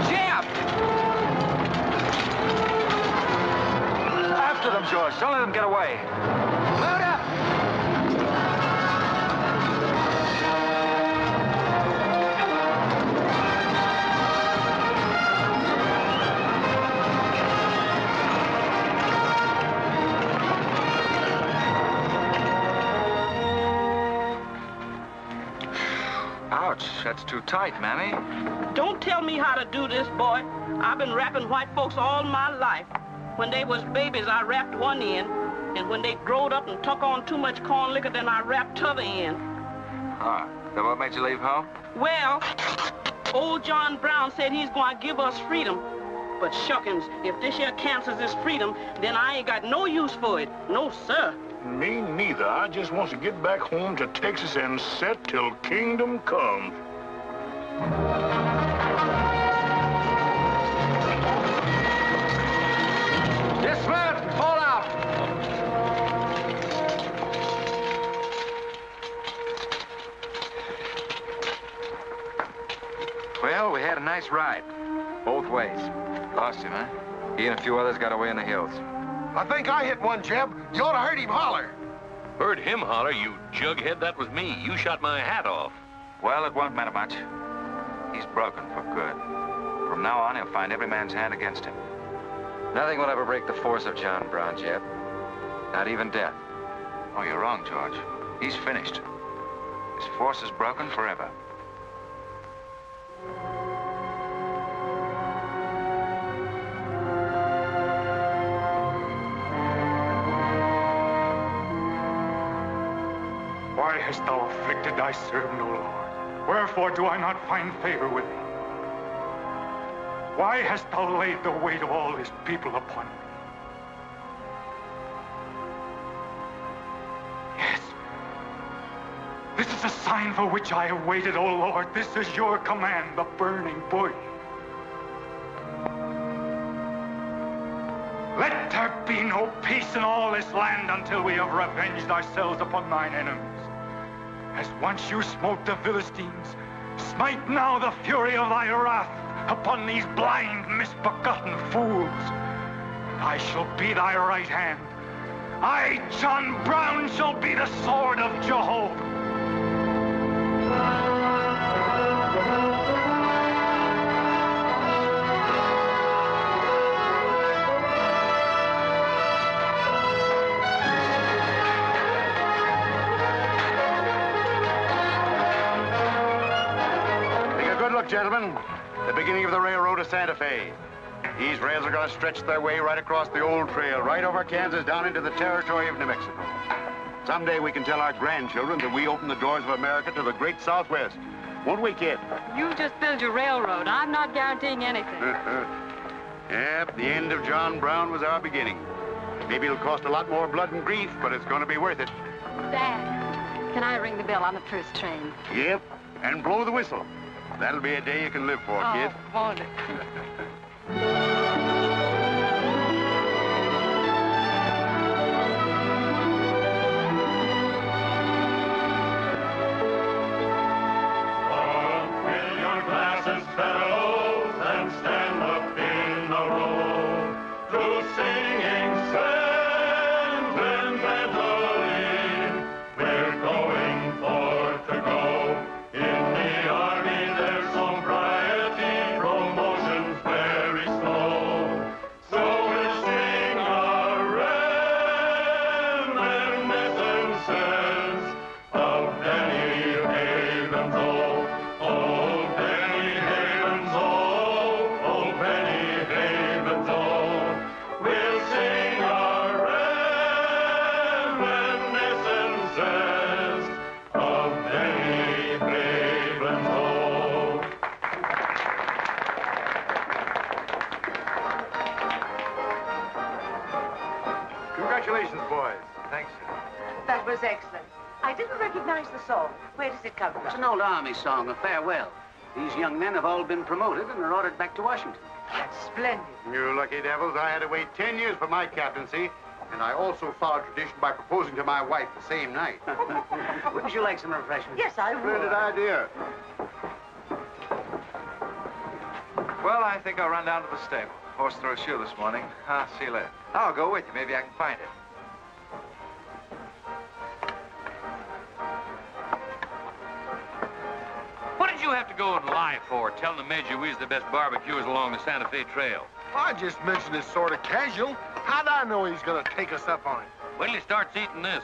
Jeb! After them, George. Don't let them get away. Load up! Ouch, that's too tight, Mammy. Don't tell me how to do this, boy. I've been wrapping white folks all my life. When they was babies, I wrapped one end, and when they growed up and took on too much corn liquor, then I wrapped t'other end. Ah, so what made you leave home? Well, old John Brown said he's going to give us freedom. But shuckins, if this here cancels this freedom, then I ain't got no use for it. No, sir. Me neither. I just want to get back home to Texas and set till kingdom come. Dismount and fall out. Well, we had a nice ride. Both ways. Lost him, huh? He and a few others got away in the hills. I think I hit one, Jeb. You ought to heard him holler. Heard him holler, you jughead. That was me. You shot my hat off. Well, it won't matter much. He's broken for good. From now on, he'll find every man's hand against him. Nothing will ever break the force of John Brown, Jeb. Not even death. Oh, you're wrong, George. He's finished. His force is broken forever. Why hast thou afflicted thy servant, O Lord? Wherefore do I not find favor with thee? Why hast thou laid the weight of all this people upon me? Yes. This is a sign for which I have waited, O Lord. This is your command, the burning bush. Let there be no peace in all this land until we have revenged ourselves upon thine enemies. As once you smote the Philistines, smite now the fury of thy wrath upon these blind, misbegotten fools. And I shall be thy right hand. I, John Brown, shall be the sword of Jehovah. Look, gentlemen, the beginning of the railroad to Santa Fe. These rails are going to stretch their way right across the old trail, right over Kansas, down into the territory of New Mexico. Someday we can tell our grandchildren that we opened the doors of America to the great Southwest. Won't we, kid? You just build your railroad. I'm not guaranteeing anything. Yep, the end of John Brown was our beginning. Maybe it'll cost a lot more blood and grief, but it's going to be worth it. Dad, can I ring the bell on the first train? Yep, and blow the whistle. That'll be a day you can live for, kid. Won't it? Fill your glasses, fellows, and stand up in a row. was excellent. I didn't recognize the song. Where does it come from? It's an old Army song, a farewell. These young men have all been promoted and are ordered back to Washington. That's splendid. You lucky devils, I had to wait 10 years for my captaincy, and I also followed tradition by proposing to my wife the same night. Wouldn't you like some refreshments? Yes, I would. Splendid idea. Well, I think I'll run down to the stable. Horse threw a shoe this morning. I'll see you later. I'll go with you. Maybe I can find it. What did you have to go and lie for, telling the Major we was the best barbecuers along the Santa Fe Trail? I just mentioned it sort of casual. How'd I know he's gonna take us up on it? Wait till he starts eating this.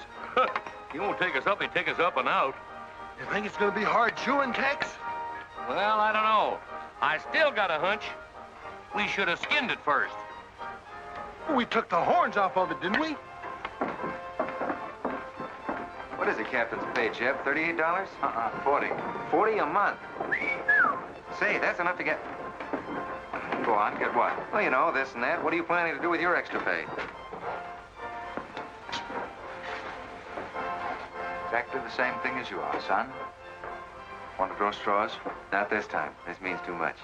He won't take us up, he'll take us up and out. You think it's gonna be hard chewing, Tex? Well, I don't know. I still got a hunch. We should have skinned it first. We took the horns off of it, didn't we? What is the captain's pay, Jeb? $38? 40. 40 a month. Say, that's enough to get... Go on, get what? Well, you know, this and that. What are you planning to do with your extra pay? Exactly the same thing as you are, son. Want to draw straws? Not this time. This means too much.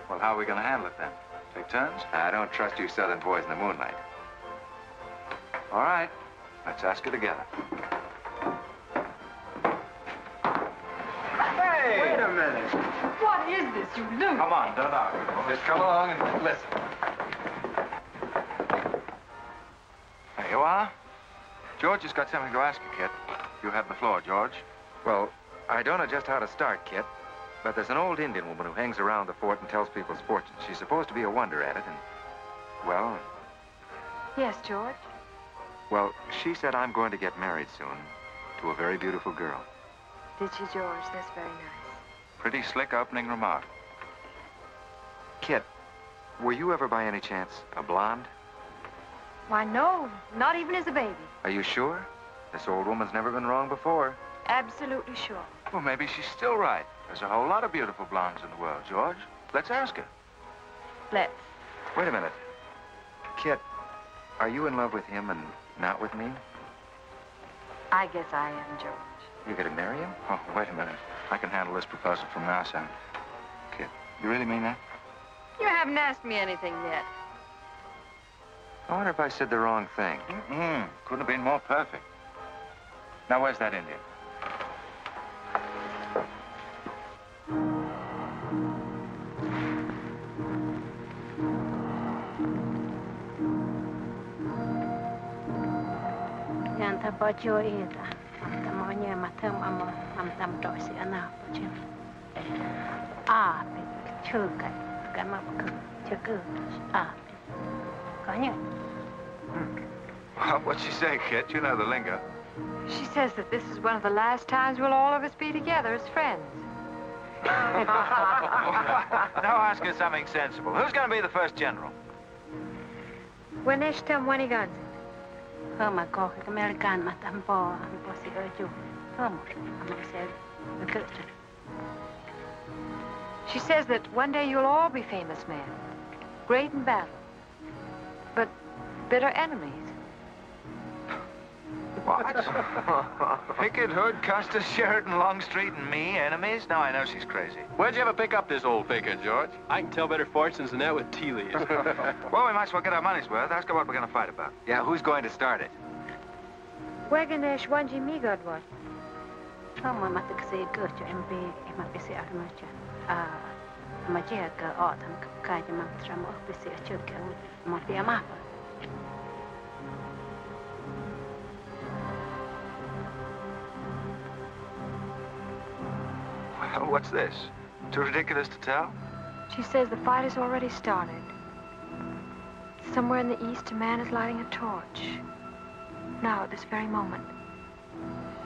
Well, how are we going to handle it then? Take turns? I don't trust you southern boys in the moonlight. All right. Let's ask it together. Hey! Wait a minute. What is this, you loon? Come on, don't argue. Just come along and listen. There you are. George has got something to ask you, kid. You have the floor, George. Well, I don't know just how to start, Kit, but there's an old Indian woman who hangs around the fort and tells people's fortunes. She's supposed to be a wonder at it, and, well, Yes, George. well, she said I'm going to get married soon to a very beautiful girl. Did she, George? That's very nice. Pretty slick opening remark. Kit, were you ever by any chance a blonde? Why, no. Not even as a baby. Are you sure? This old woman's never been wrong before. Absolutely sure. Well, maybe she's still right. There's a whole lot of beautiful blondes in the world, George. Let's ask her. Let's. Wait a minute. Kit, are you in love with him and not with me? I guess I am, George. You're going to marry him? Oh, wait a minute. I can handle this proposal from now, son. Kid, you really mean that? You haven't asked me anything yet. I wonder if I said the wrong thing. Couldn't have been more perfect. Now, where's that Indian? Yang terbaca itu, temannya macam am dok si anak macam. Cukai, kamu cukai, Kanya. What'd she say, Kit? You know the lingo. She says that this is one of the last times we'll all of us be together as friends. Now ask her something sensible. Who's going to be the first general? When Eshtam Wanigan. Hama kau ke American macam po si Oju. Hama saya bekerja. She says that one day you'll all be famous men, great in battle, but bitter enemies. What? Pickett, Hood, Custer, Sheridan, Longstreet, and me, enemies? Now I know she's crazy. Where'd you ever pick up this old figure, George? I can tell better fortunes than that with tea leaves. Well, we might as well get our money's worth. Ask her what we're going to fight about. Yeah, who's going to start it? Waganesh Wanji Migodwa. Hama mata kasi kerja MB bisi armaja. Maja ke orang kerja macam bisi cukai mati apa? What's this? Too ridiculous to tell? She says the fight has already started. Somewhere in the east, a man is lighting a torch. Now, at this very moment,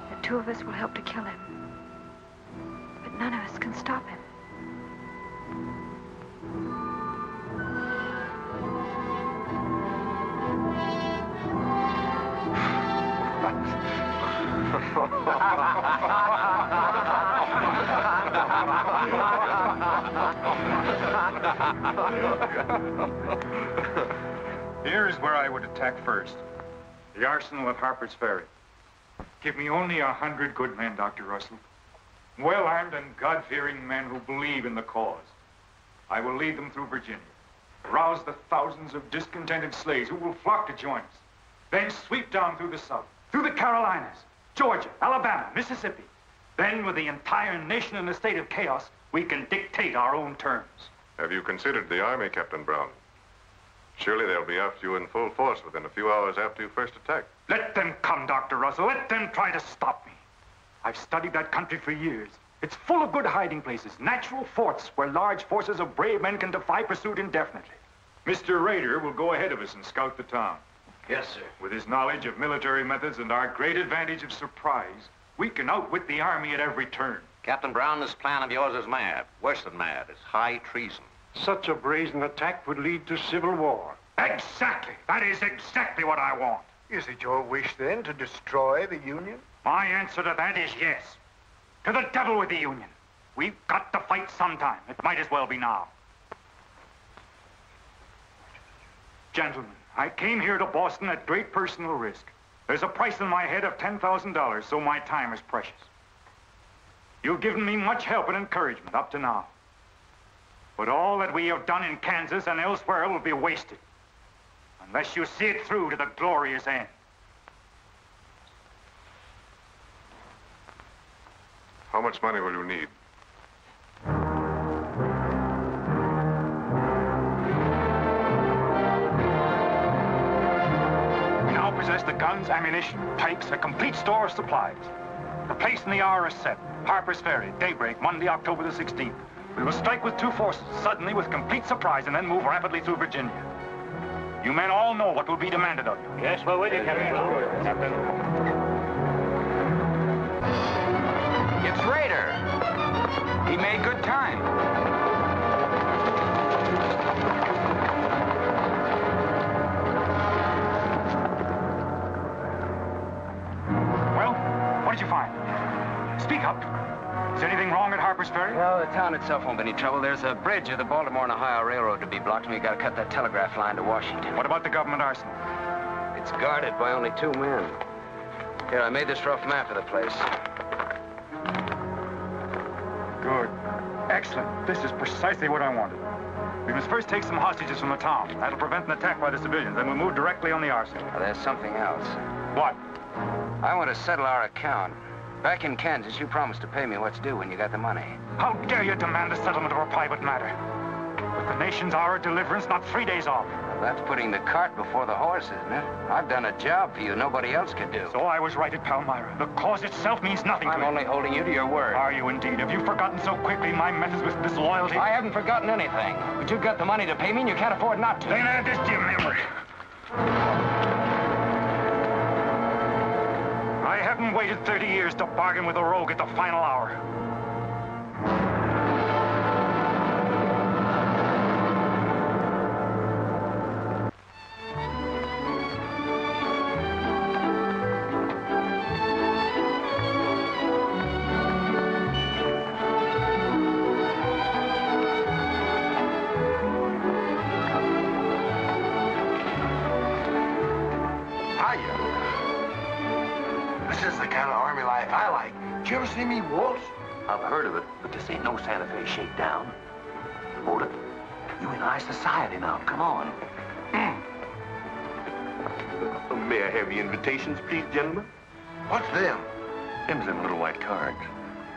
the two of us will help to kill him. But none of us can stop him. Here's where I would attack first. The arsenal at Harper's Ferry. Give me only 100 good men, Dr. Russell. Well-armed and God-fearing men who believe in the cause. I will lead them through Virginia, rouse the thousands of discontented slaves who will flock to join us, then sweep down through the South, through the Carolinas, Georgia, Alabama, Mississippi. Then, with the entire nation in a state of chaos, we can dictate our own terms. Have you considered the Army, Captain Brown? Surely they'll be after you in full force within a few hours after you first attack. Let them come, Dr. Russell. Let them try to stop me. I've studied that country for years. It's full of good hiding places, natural forts where large forces of brave men can defy pursuit indefinitely. Mr. Rader will go ahead of us and scout the town. Yes, sir. With his knowledge of military methods and our great advantage of surprise, we can outwit the Army at every turn. Captain Brown, this plan of yours is mad. Worse than mad. It's high treason. Such a brazen attack would lead to civil war. Exactly. That is exactly what I want. Is it your wish, then, to destroy the Union? My answer to that is yes. To the devil with the Union. We've got to fight sometime. It might as well be now. Gentlemen, I came here to Boston at great personal risk. There's a price in my head of $10,000, so my time is precious. You've given me much help and encouragement up to now. But all that we have done in Kansas and elsewhere will be wasted unless you see it through to the glorious end. How much money will you need? We now possess the guns, ammunition, pikes, a complete store of supplies. The place and the hour is set. Harper's Ferry, daybreak, Monday, October the 16th. We will strike with two forces, suddenly with complete surprise, and then move rapidly through Virginia. You men all know what will be demanded of you. Yes, we're with you, Captain. It's Rader. He made good time. Well, what did you find? Speak up. Is anything wrong at Harper's Ferry? No, the town itself won't be any trouble. There's a bridge of the Baltimore and Ohio Railroad to be blocked, and we got to cut that telegraph line to Washington. What about the government arsenal? It's guarded by only 2 men. Here, I made this rough map of the place. Good. Excellent. This is precisely what I wanted. We must first take some hostages from the town. That'll prevent an attack by the civilians. Then we'll move directly on the arsenal. Now, there's something else. What? I want to settle our account. Back in Kansas, you promised to pay me what's due when you got the money. How dare you demand the settlement of a private matter? With the nation's hour of deliverance not 3 days off. Well, that's putting the cart before the horse, isn't it? I've done a job for you nobody else could do. So I was right at Palmyra. The cause itself means nothing to I'm you. only holding you to your word. Are you indeed? Have you forgotten so quickly my methods with disloyalty? I haven't forgotten anything. But you've got the money to pay me and you can't afford not to. Then add this to your memory. I haven't waited 30 years to bargain with a rogue at the final hour. Did you ever see me waltz? I've heard of it, but this ain't no Santa Fe shakedown. Hold it. You in high society now. Come on. May I have your invitations, please, gentlemen? What's them? Them's them little white cards.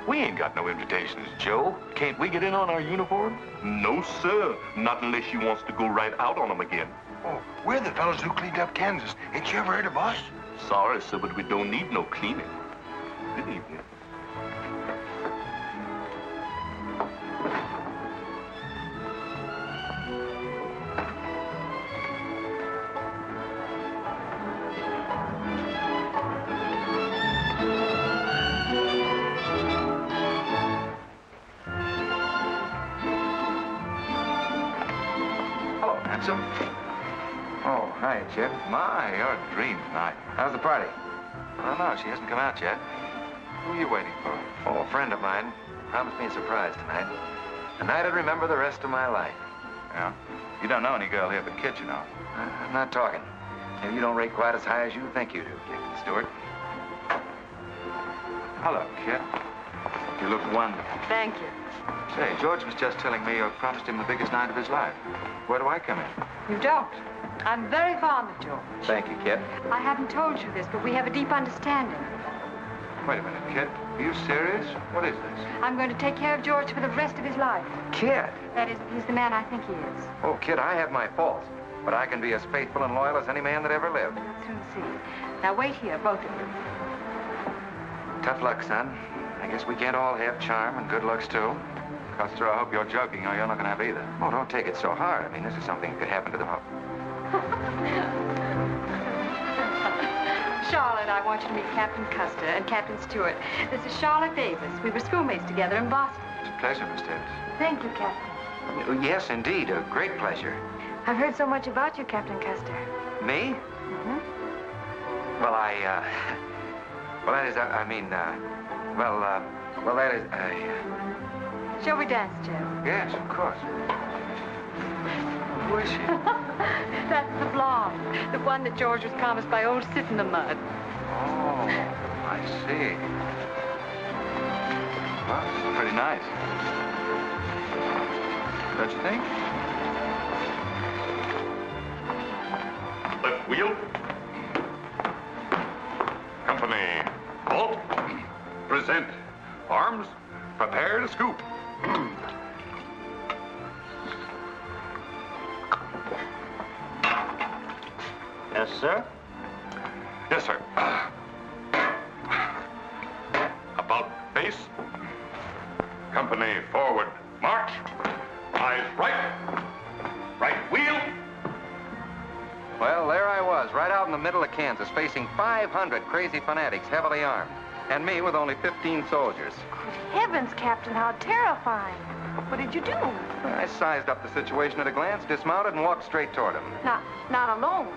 We ain't got no invitations, Joe. Can't we get in on our uniform? No, sir. Not unless you wants to go right out on them again. Oh, we're the fellows who cleaned up Kansas. Ain't you ever heard of us? Sorry, sir, but we don't need no cleaning. Good evening. Hello, handsome. Oh, hi, Jeb. My, you're a dream tonight. How's the party? I don't know. She hasn't come out yet. Who are you waiting for? Oh, a friend of mine promised me a surprise tonight. A night I'd remember the rest of my life. Yeah? You don't know any girl here but Kit, you know. I'm not talking. Maybe you don't rate quite as high as you think you do, Jeb Stuart. Hello, kid. You look wonderful. Thank you. Say, George was just telling me you promised him the biggest night of his life. Where do I come in? You don't. I'm very fond of George. Thank you, kid. I haven't told you this, but we have a deep understanding. Wait a minute, kid. Are you serious? What is this? I'm going to take care of George for the rest of his life. Kid! That is, he's the man I think he is. Oh, kid, I have my faults. But I can be as faithful and loyal as any man that ever lived. You'll soon see. Now wait here, both of you. Tough luck, son. I guess we can't all have charm and good looks, too. Custer, I hope you're joking, or you're not going to have either. Oh, don't take it so hard. I mean, this is something that could happen to the... Charlotte, I want you to meet Captain Custer and Captain Stuart. This is Charlotte Davis. We were schoolmates together in Boston. It's a pleasure, Miss Davis. Thank you, Captain. Oh, yes, indeed. A great pleasure. I've heard so much about you, Captain Custer. Me? Mm-hmm. Well, well, that is, well, that is, Shall we dance, Jeb? Yes, of course. Who is she? That's the blonde. The one that George was promised by old Sit in the Mud. Oh, I see. Well, it's pretty nice. Don't you think? Left wheel. Company. Halt. Present. Arms. Prepare to scoop. Yes, sir? Yes, sir. About face. Company forward. March. Eyes right. Right wheel. Well, there I was, right out in the middle of Kansas, facing 500 crazy fanatics, heavily armed. And me with only 15 soldiers. Heavens, Captain, how terrifying. What did you do? I sized up the situation at a glance, dismounted, and walked straight toward him. Not alone.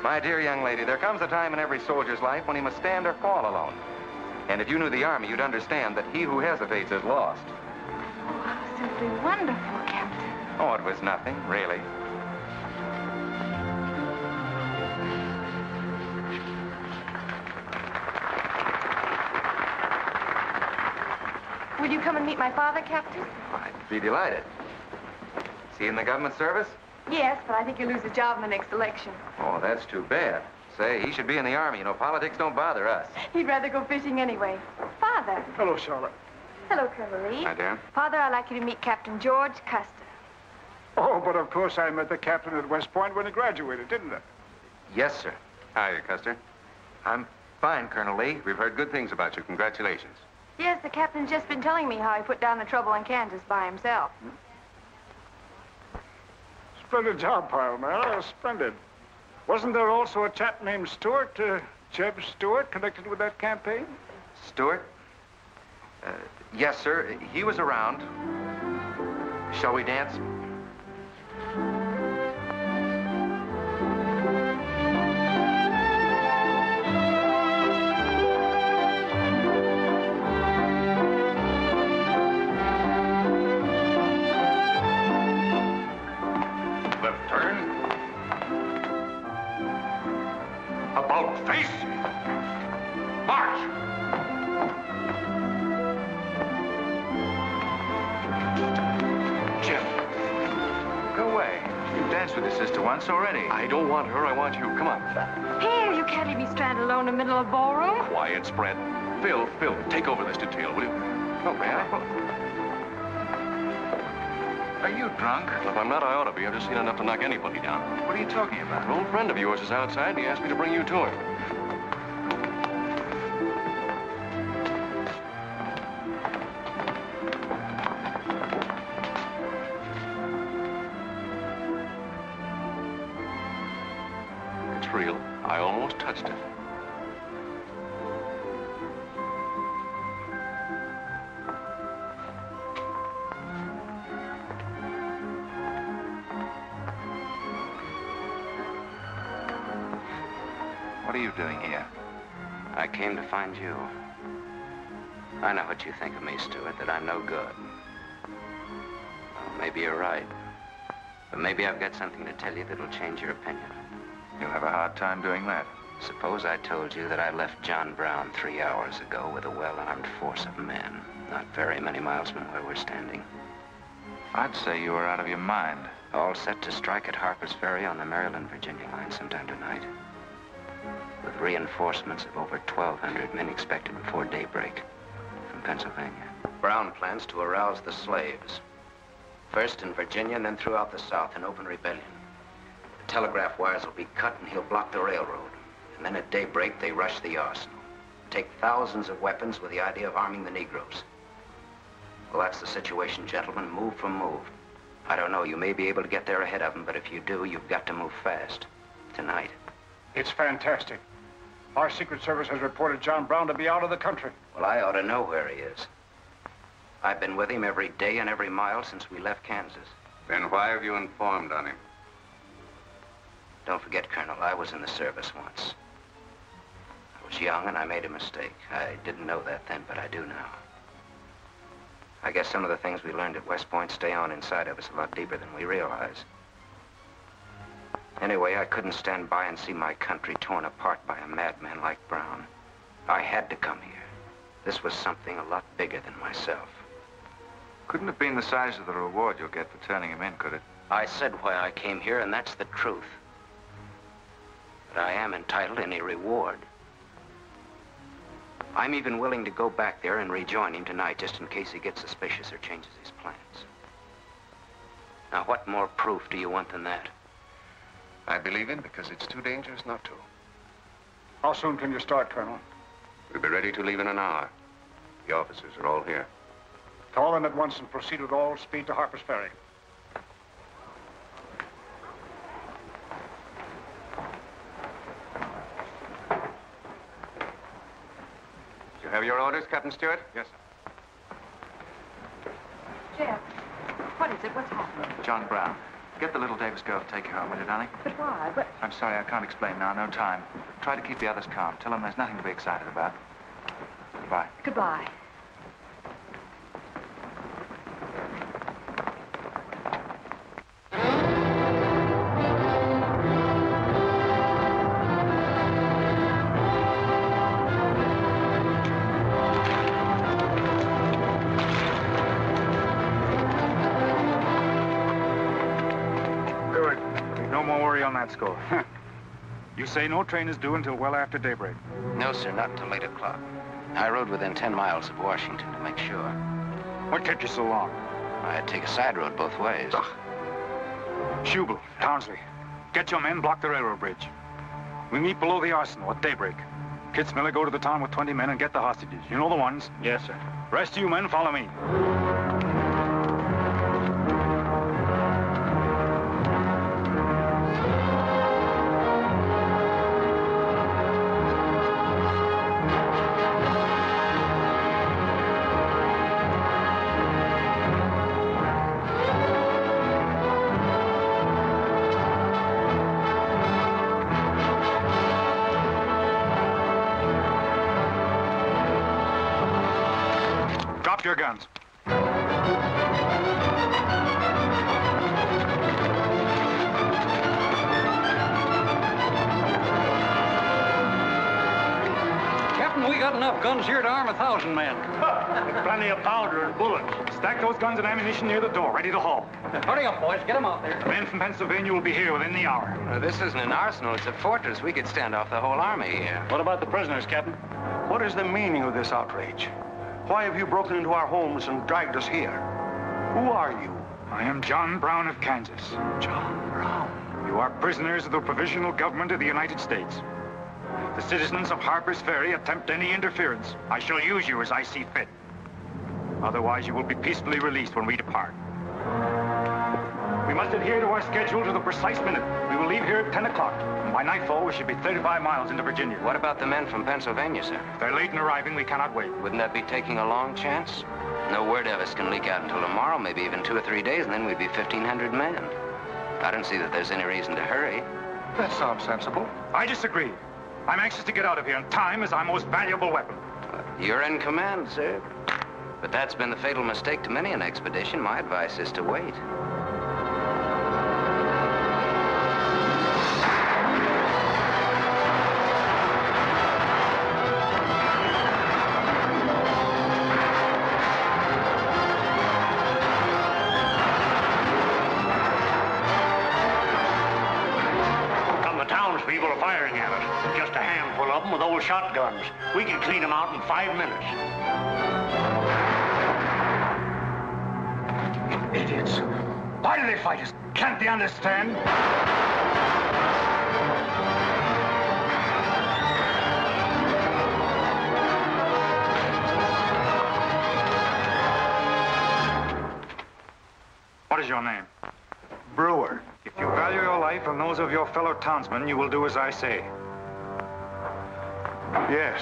My dear young lady, there comes a time in every soldier's life when he must stand or fall alone. And if you knew the Army, you'd understand that he who hesitates is lost. Oh, simply wonderful, Captain. Oh, it was nothing, really. Will you come and meet my father, Captain? I'd be delighted. Is he in the government service? Yes, but I think he'll lose his job in the next election. Oh, that's too bad. Say, he should be in the Army. You know, politics don't bother us. He'd rather go fishing anyway. Father. Hello, Charlotte. Hello, Colonel Lee. Hi, dear. Father, I'd like you to meet Captain George Custer. Oh, but of course I met the captain at West Point when he graduated, didn't I? Yes, sir. Hi, Custer. I'm fine, Colonel Lee. We've heard good things about you. Congratulations. Yes, the captain's just been telling me how he put down the trouble in Kansas by himself. Splendid job, pile, man. Oh, splendid. Wasn't there also a chap named Stuart, Jeb Stuart, connected with that campaign? Stuart? Yes, sir. He was around. Shall we dance? Left turn. About face. March. Jim, go away. You've danced with your sister once already. I don't want her. I want you. Come on. Here, you can't leave me stranded alone in the middle of a ballroom. Quiet, spread. Phil, take over this detail, will you? Oh, man. Are you drunk? If I'm not, I ought to be. I've just seen enough to knock anybody down. What are you talking about? An old friend of yours is outside, and he asked me to bring you to him. It's real. I almost touched it. What are you doing here? I came to find you. I know what you think of me, Stuart, that I'm no good. Well, maybe you're right. But maybe I've got something to tell you that'll change your opinion. You'll have a hard time doing that. Suppose I told you that I left John Brown 3 hours ago with a well-armed force of men, not very many miles from where we're standing. I'd say you were out of your mind. All set to strike at Harper's Ferry on the Maryland-Virginia line sometime tonight. With reinforcements of over 1,200 men expected before daybreak from Pennsylvania. Brown plans to arouse the slaves. First in Virginia and then throughout the South in open rebellion. The telegraph wires will be cut and he'll block the railroad. And then at daybreak, they rush the arsenal. Take thousands of weapons with the idea of arming the Negroes. Well, that's the situation, gentlemen. Move for move. I don't know, you may be able to get there ahead of them, but if you do, you've got to move fast. Tonight. It's fantastic. Our Secret Service has reported John Brown to be out of the country. Well, I ought to know where he is. I've been with him every day and every mile since we left Kansas. Then why have you informed on him? Don't forget, Colonel, I was in the service once. I was young and I made a mistake. I didn't know that then, but I do now. I guess some of the things we learned at West Point stay on inside of us a lot deeper than we realize. Anyway, I couldn't stand by and see my country torn apart by a madman like Brown. I had to come here. This was something a lot bigger than myself. Couldn't have been the size of the reward you'll get for turning him in, could it? I said why I came here, and that's the truth. But I am entitled to any reward. I'm even willing to go back there and rejoin him tonight, just in case he gets suspicious or changes his plans. Now, what more proof do you want than that? I believe him because it's too dangerous not to. How soon can you start, Colonel? We'll be ready to leave in an hour. The officers are all here. Call them at once and proceed with all speed to Harper's Ferry. You have your orders, Captain Stuart? Yes, sir. Jeb, what is it? What's happened? John Brown. Get the little Davis girl to take you home, will you, darling? But why? But... I'm sorry, I can't explain now. No time. Try to keep the others calm. Tell them there's nothing to be excited about. Goodbye. Goodbye. On that score. You say no train is due until well after daybreak? No, sir, not until 8 o'clock. I rode within 10 miles of Washington to make sure. What kept you so long? I had to take a side road both ways. Schubel, Townsley, get your men, block the railroad bridge. We meet below the arsenal at daybreak. Kitzmiller, go to the town with 20 men and get the hostages. You know the ones? Yes, sir. Rest of you men, follow me. Your guns. Captain, we got enough guns here to arm 1,000 men. Plenty of powder and bullets. Stack those guns and ammunition near the door, ready to haul. Hurry up, boys. Get them out there. The men from Pennsylvania will be here within the hour. This isn't an arsenal. It's a fortress. We could stand off the whole army here. What about the prisoners, Captain? What is the meaning of this outrage? Why have you broken into our homes and dragged us here? Who are you? I am John Brown of Kansas. John Brown? You are prisoners of the provisional government of the United States. If the citizens of Harper's Ferry attempt any interference, I shall use you as I see fit. Otherwise, you will be peacefully released when we depart. We must adhere to our schedule to the precise minute. We will leave here at 10 o'clock. And by nightfall, we should be 35 miles into Virginia. What about the men from Pennsylvania, sir? If they're late in arriving, we cannot wait. Wouldn't that be taking a long chance? No word of us can leak out until tomorrow, maybe even 2 or 3 days, and then we'd be 1,500 men. I don't see that there's any reason to hurry. That sounds sensible. I disagree. I'm anxious to get out of here, and time is our most valuable weapon. You're in command, sir. But that's been the fatal mistake to many an expedition. My advice is to wait. shotguns. We can clean them out in 5 minutes. Idiots. Why do they fight us? Can't they understand? What is your name? Brewer. If you value your life and those of your fellow townsmen, you will do as I say. Yes.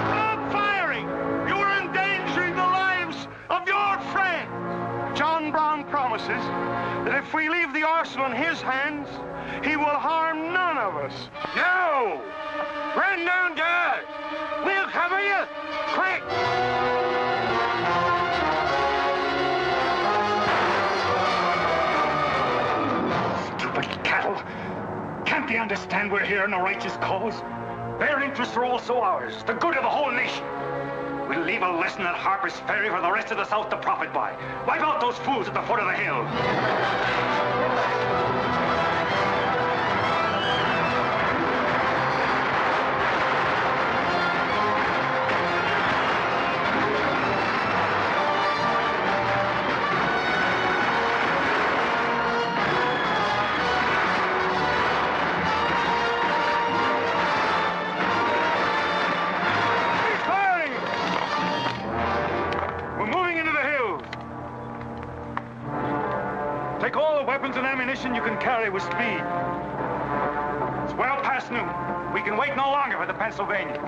Stop firing! You are endangering the lives of your friends. John Brown promises that if we leave the arsenal in his hands, he will harm none of us. No! Run downstairs! We'll cover you! Quick! Stupid cattle. Can't they understand we're here in a righteous cause? Their interests are also ours, the good of the whole nation. We'll leave a lesson at Harper's Ferry for the rest of the South to profit by. Wipe out those fools at the foot of the hill. Take all the weapons and ammunition you can carry with speed. It's well past noon. We can wait no longer for the Pennsylvanians.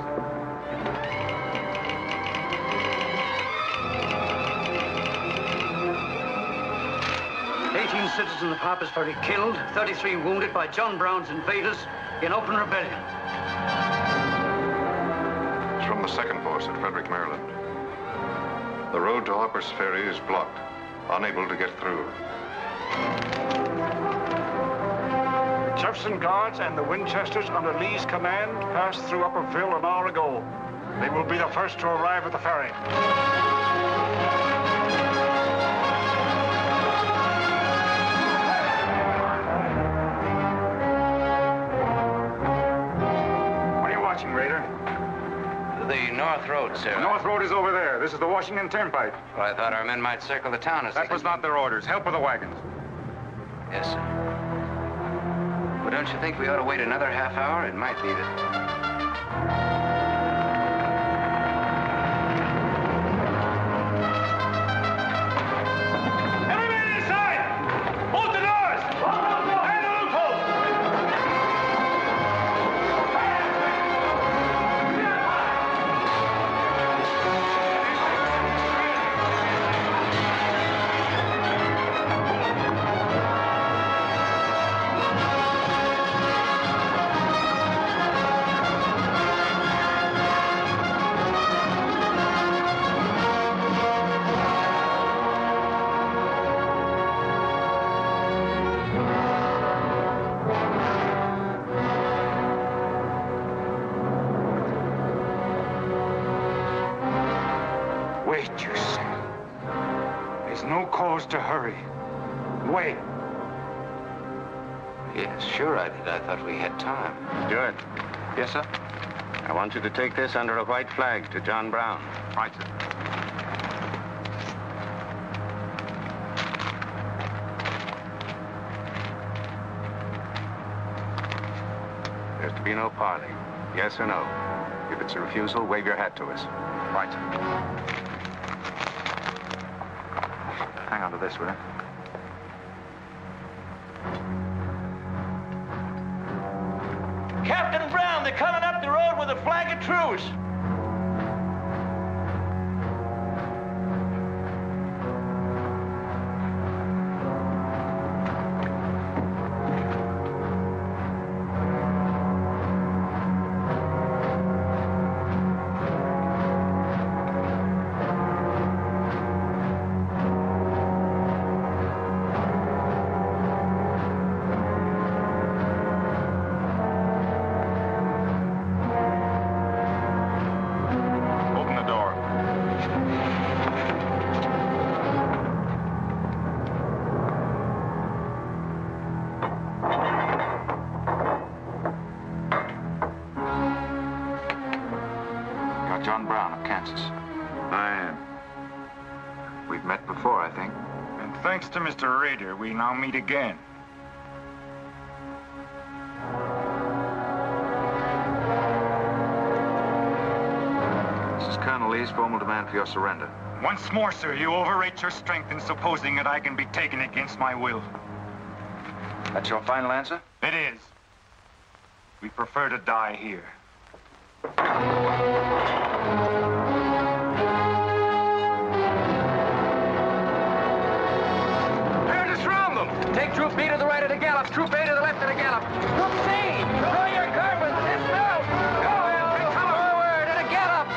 Citizens of Harper's Ferry killed, 33 wounded by John Brown's invaders in open rebellion. It's from the 2nd Force at Frederick, Maryland. The road to Harper's Ferry is blocked, unable to get through. The Jefferson Guards and the Winchesters under Lee's command passed through Upperville an hour ago. They will be the first to arrive at the ferry. Raider? The North Road, sir. The North Road is over there. This is the Washington Turnpike. Well, I thought our men might circle the town as That was not their orders. Help with the wagons. Yes, sir. Well, don't you think we ought to wait another half hour? It might be that... Wait, you say. There's no cause to hurry. Wait. Yes, sure I did. I thought we had time. Stuart, Yes, sir? I want you to take this under a white flag to John Brown. Right, sir. There's to be no parley. Yes or no? If it's a refusal, wave your hat to us. Right, sir. Hang on to this, will you? Captain Brown, they're coming up the road with a flag of truce. Thanks to Mr. Raider, we now meet again. This is Colonel Lee's formal demand for your surrender. Once more, sir, you overrate your strength in supposing that I can be taken against my will. That's your final answer? It is. We prefer to die here. Prepare to surround them. Take Troop B to the right of the gallop. Troop A to the left of the gallop. Troop C, draw your carbines. Dismount. Go. Come forward at a gallop.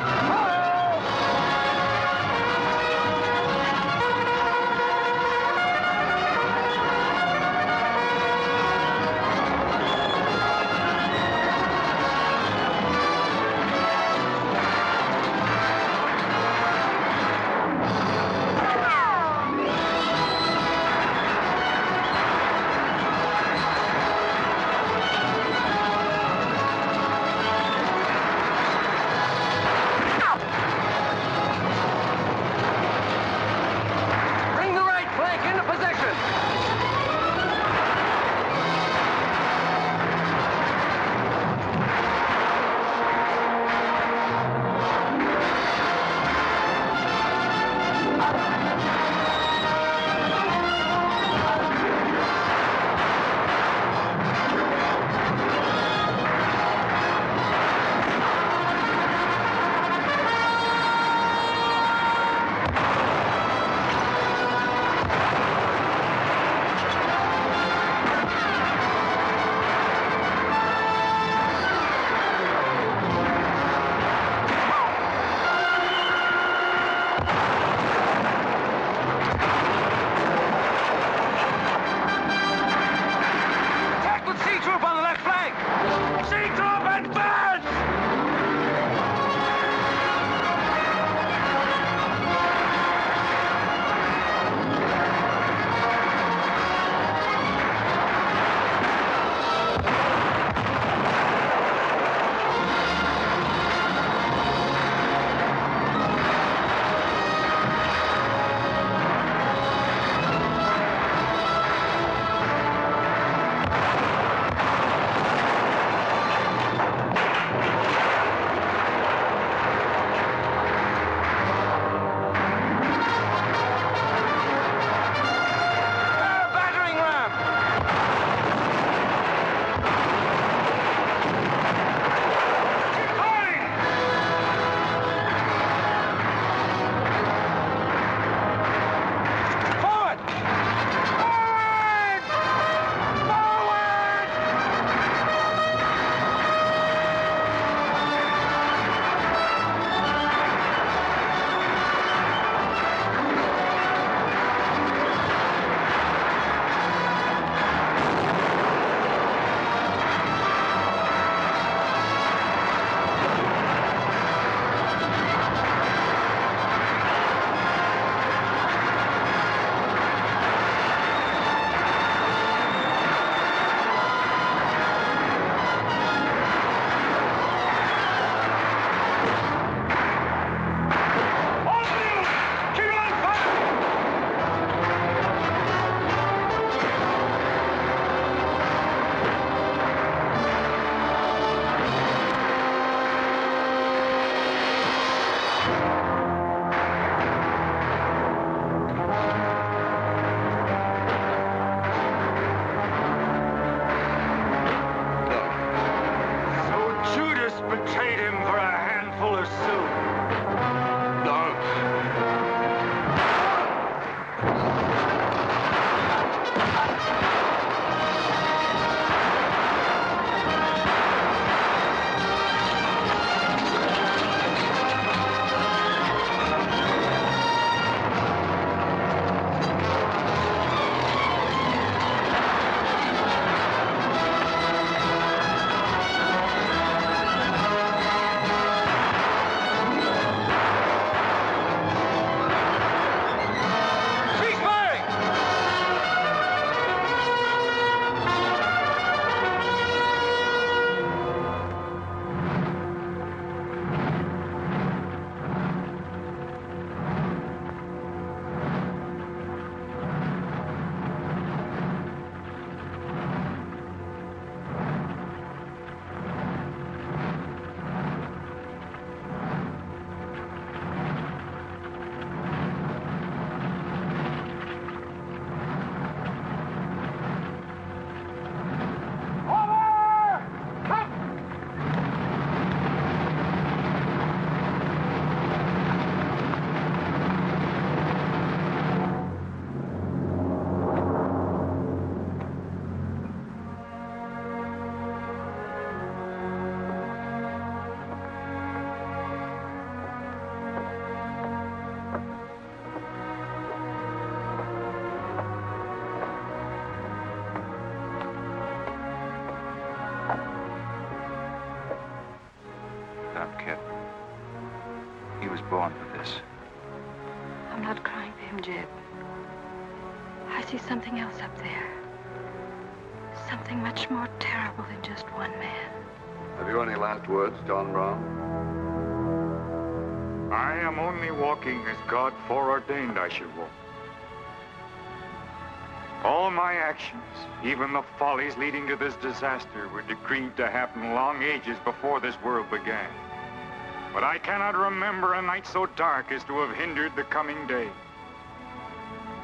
go on with this. I'm not crying for him, Jeb. I see something else up there. Something much more terrible than just one man. Have you any last words, John Brown? I am only walking as God foreordained I should walk. All my actions, even the follies leading to this disaster, were decreed to happen long ages before this world began. But I cannot remember a night so dark as to have hindered the coming day,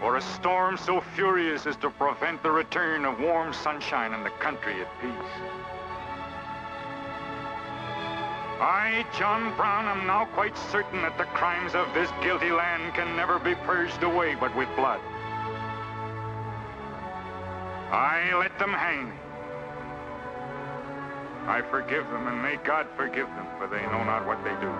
or a storm so furious as to prevent the return of warm sunshine and the country at peace. I, John Brown, am now quite certain that the crimes of this guilty land can never be purged away but with blood. I let them hang me. I forgive them, and may God forgive them, for they know not what they do.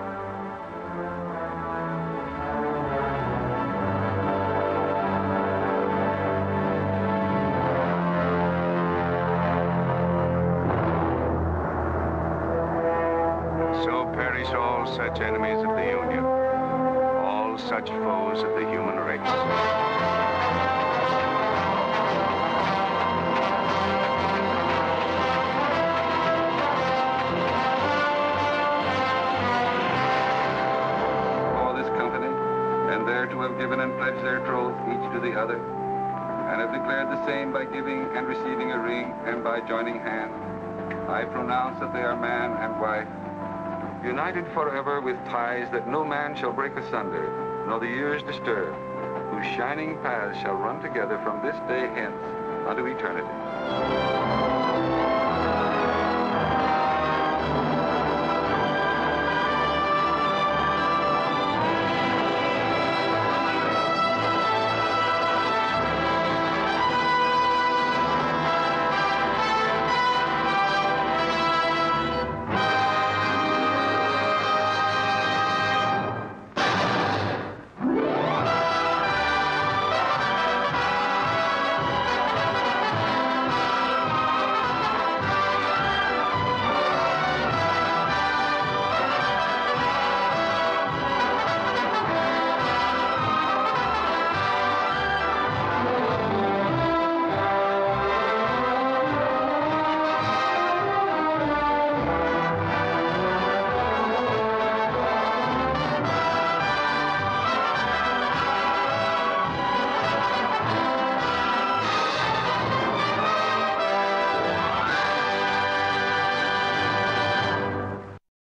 So perish all such enemies of the Union, all such foes of the human race. To have given and pledged their troth each to the other, and have declared the same by giving and receiving a ring and by joining hands, I pronounce that they are man and wife, united forever with ties that no man shall break asunder, nor the years disturb, whose shining paths shall run together from this day hence unto eternity.